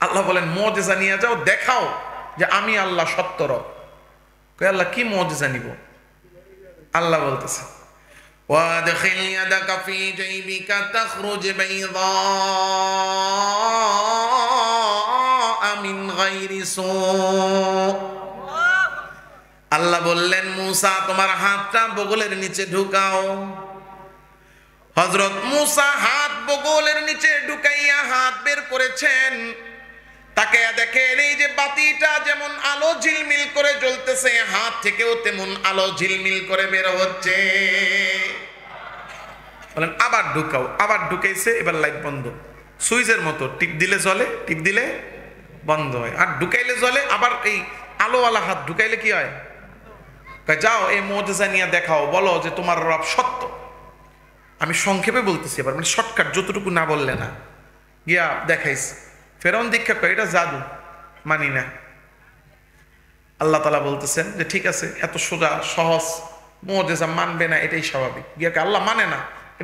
আল্লাহ বলেন মুজিজা নিয়ে যাও, দেখাও যে আমি আল্লাহ সত্য রব। কই আল্লাহ কি মুজিজা নিব? আল্লাহ বলতেছে, ওয়াদখিল ইয়াদাকা ফি জাইবিকা তাখরুজ বাইদা মিন গায়রি সু। আল্লাহ বললেন মুসা তোমার হাতটা বগলের নিচে ঢুকাও। হযরত মুসা হাত বগলের নিচে ঢুকাইয়া হাত বের করেছেন, তাকে দেখেন এই যে বাতিটা যেমন আলো ঝিলমিল করে জ্বলতেছে, হাত থেকেও তেমন আলো ঝিলমিল করে বের হচ্ছে। বলেন আবার ঢুকাও, আবার ঢুকাইছে, এবার লাইট বন্ধ, সুইচের মতো টিপ দিলে জ্বলে, টিপ দিলে বন্ধ হয়, আর ঢুকাইলে জ্বলে। আবার এই আলোওয়ালা হাত ঢুকাইলে কি হয়? যাও এই মুজিজা নিয়ে দেখাও, বলো যে তোমার রব সত্য। আমি সংক্ষেপে বলতেছি এবার, মানে শর্টকাট, যতটুকু না বললে না। গিয়া দেখাইছে, ফেরাউন দীক্ষা করে এটা জাদু, মানি না। আল্লাহ তাআলা বলতেছেন যে ঠিক আছে, এত সোজা সহজ মুজিজা মানবে না, এটাই স্বাভাবিক। গিয়া আল্লাহ মানে না,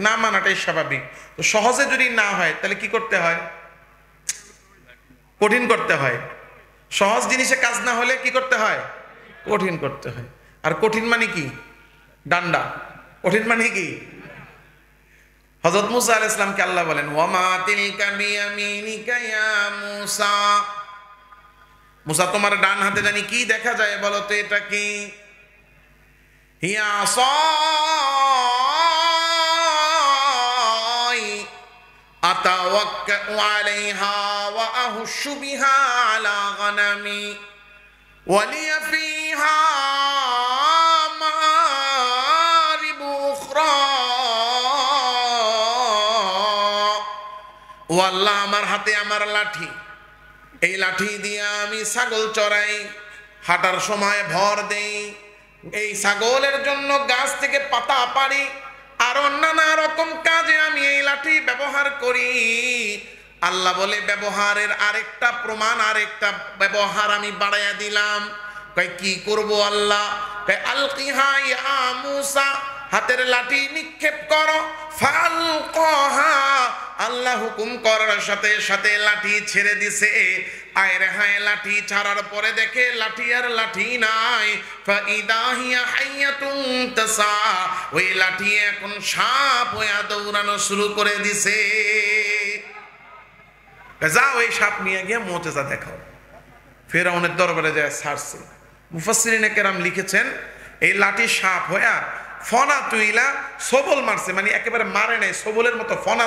না মানাটাই স্বাভাবিক। তো সহজে যদি না হয় তাহলে কি করতে হয়? কঠিন করতে হয়। সহজ জিনিসে কাজ না হলে কি করতে হয়? কঠিন করতে হয়। আর কঠিন মানে কি? ডান্ডা। কঠিন মানে কি? হযরত মুসা আলাইহিস সালামকে আল্লাহ বলেন, ওয়ামা তিলকা বিয়ামিনিকা ইয়া মুসা, মুসা তোমার ডান হাতে জানি কি দেখা যায় বলো তো, এটা কি? হিয়া আসাই আতাওয়াক্কাউ আলাইহা ওয়া আহুশু বিহা আলা গানামি ওয়া লিয়া ফিহা মারিবু উখরা। ও আল্লাহ আমার হাতে আমার লাঠি, এই লাঠি দিয়ে আমি ছাগল চড়াই, হাঁটার সময় ভর দেই, এই ছাগলের জন্য গাছ থেকে পাতা পাড়ি, আর নানা রকম কাজে আমি এই লাঠি ব্যবহার করি। আল্লাহ বলে ব্যবহারের আরেকটা প্রমাণ, আরেকটা ব্যবহার আমি বাড়াইয়া দিলাম। কই কি করব আল্লাহ? কই আলকিহা ইয়া মুসা, হাতের লাঠি নিক্ষেপ করো, ফালকাহা, আল্লাহ হুকুম করার সাথে সাথে লাঠি ছেড়ে দিছে। আয় রে হায়, লাঠি ছাড়ার পরে দেখে লাঠি আর লাঠি নাই। ফাইদা হিয়া হাইয়াতুন তাসা, ওই লাঠি এখন সাপ হয়ে দৌড়ানো শুরু করে দিছে। যাও ওই সাপ নিয়ে গিয়ে মুজিজা দেখাও। ফেরাউনের দরবারে যায় ছাড়ছে। মুফাসসিরিনে কেরাম লিখেছেন এই লাঠি সাপ হইয়া ফনা তুইলা সবল মারছে, মানে একেবারে মারে নাই, সবলের মতো ফনা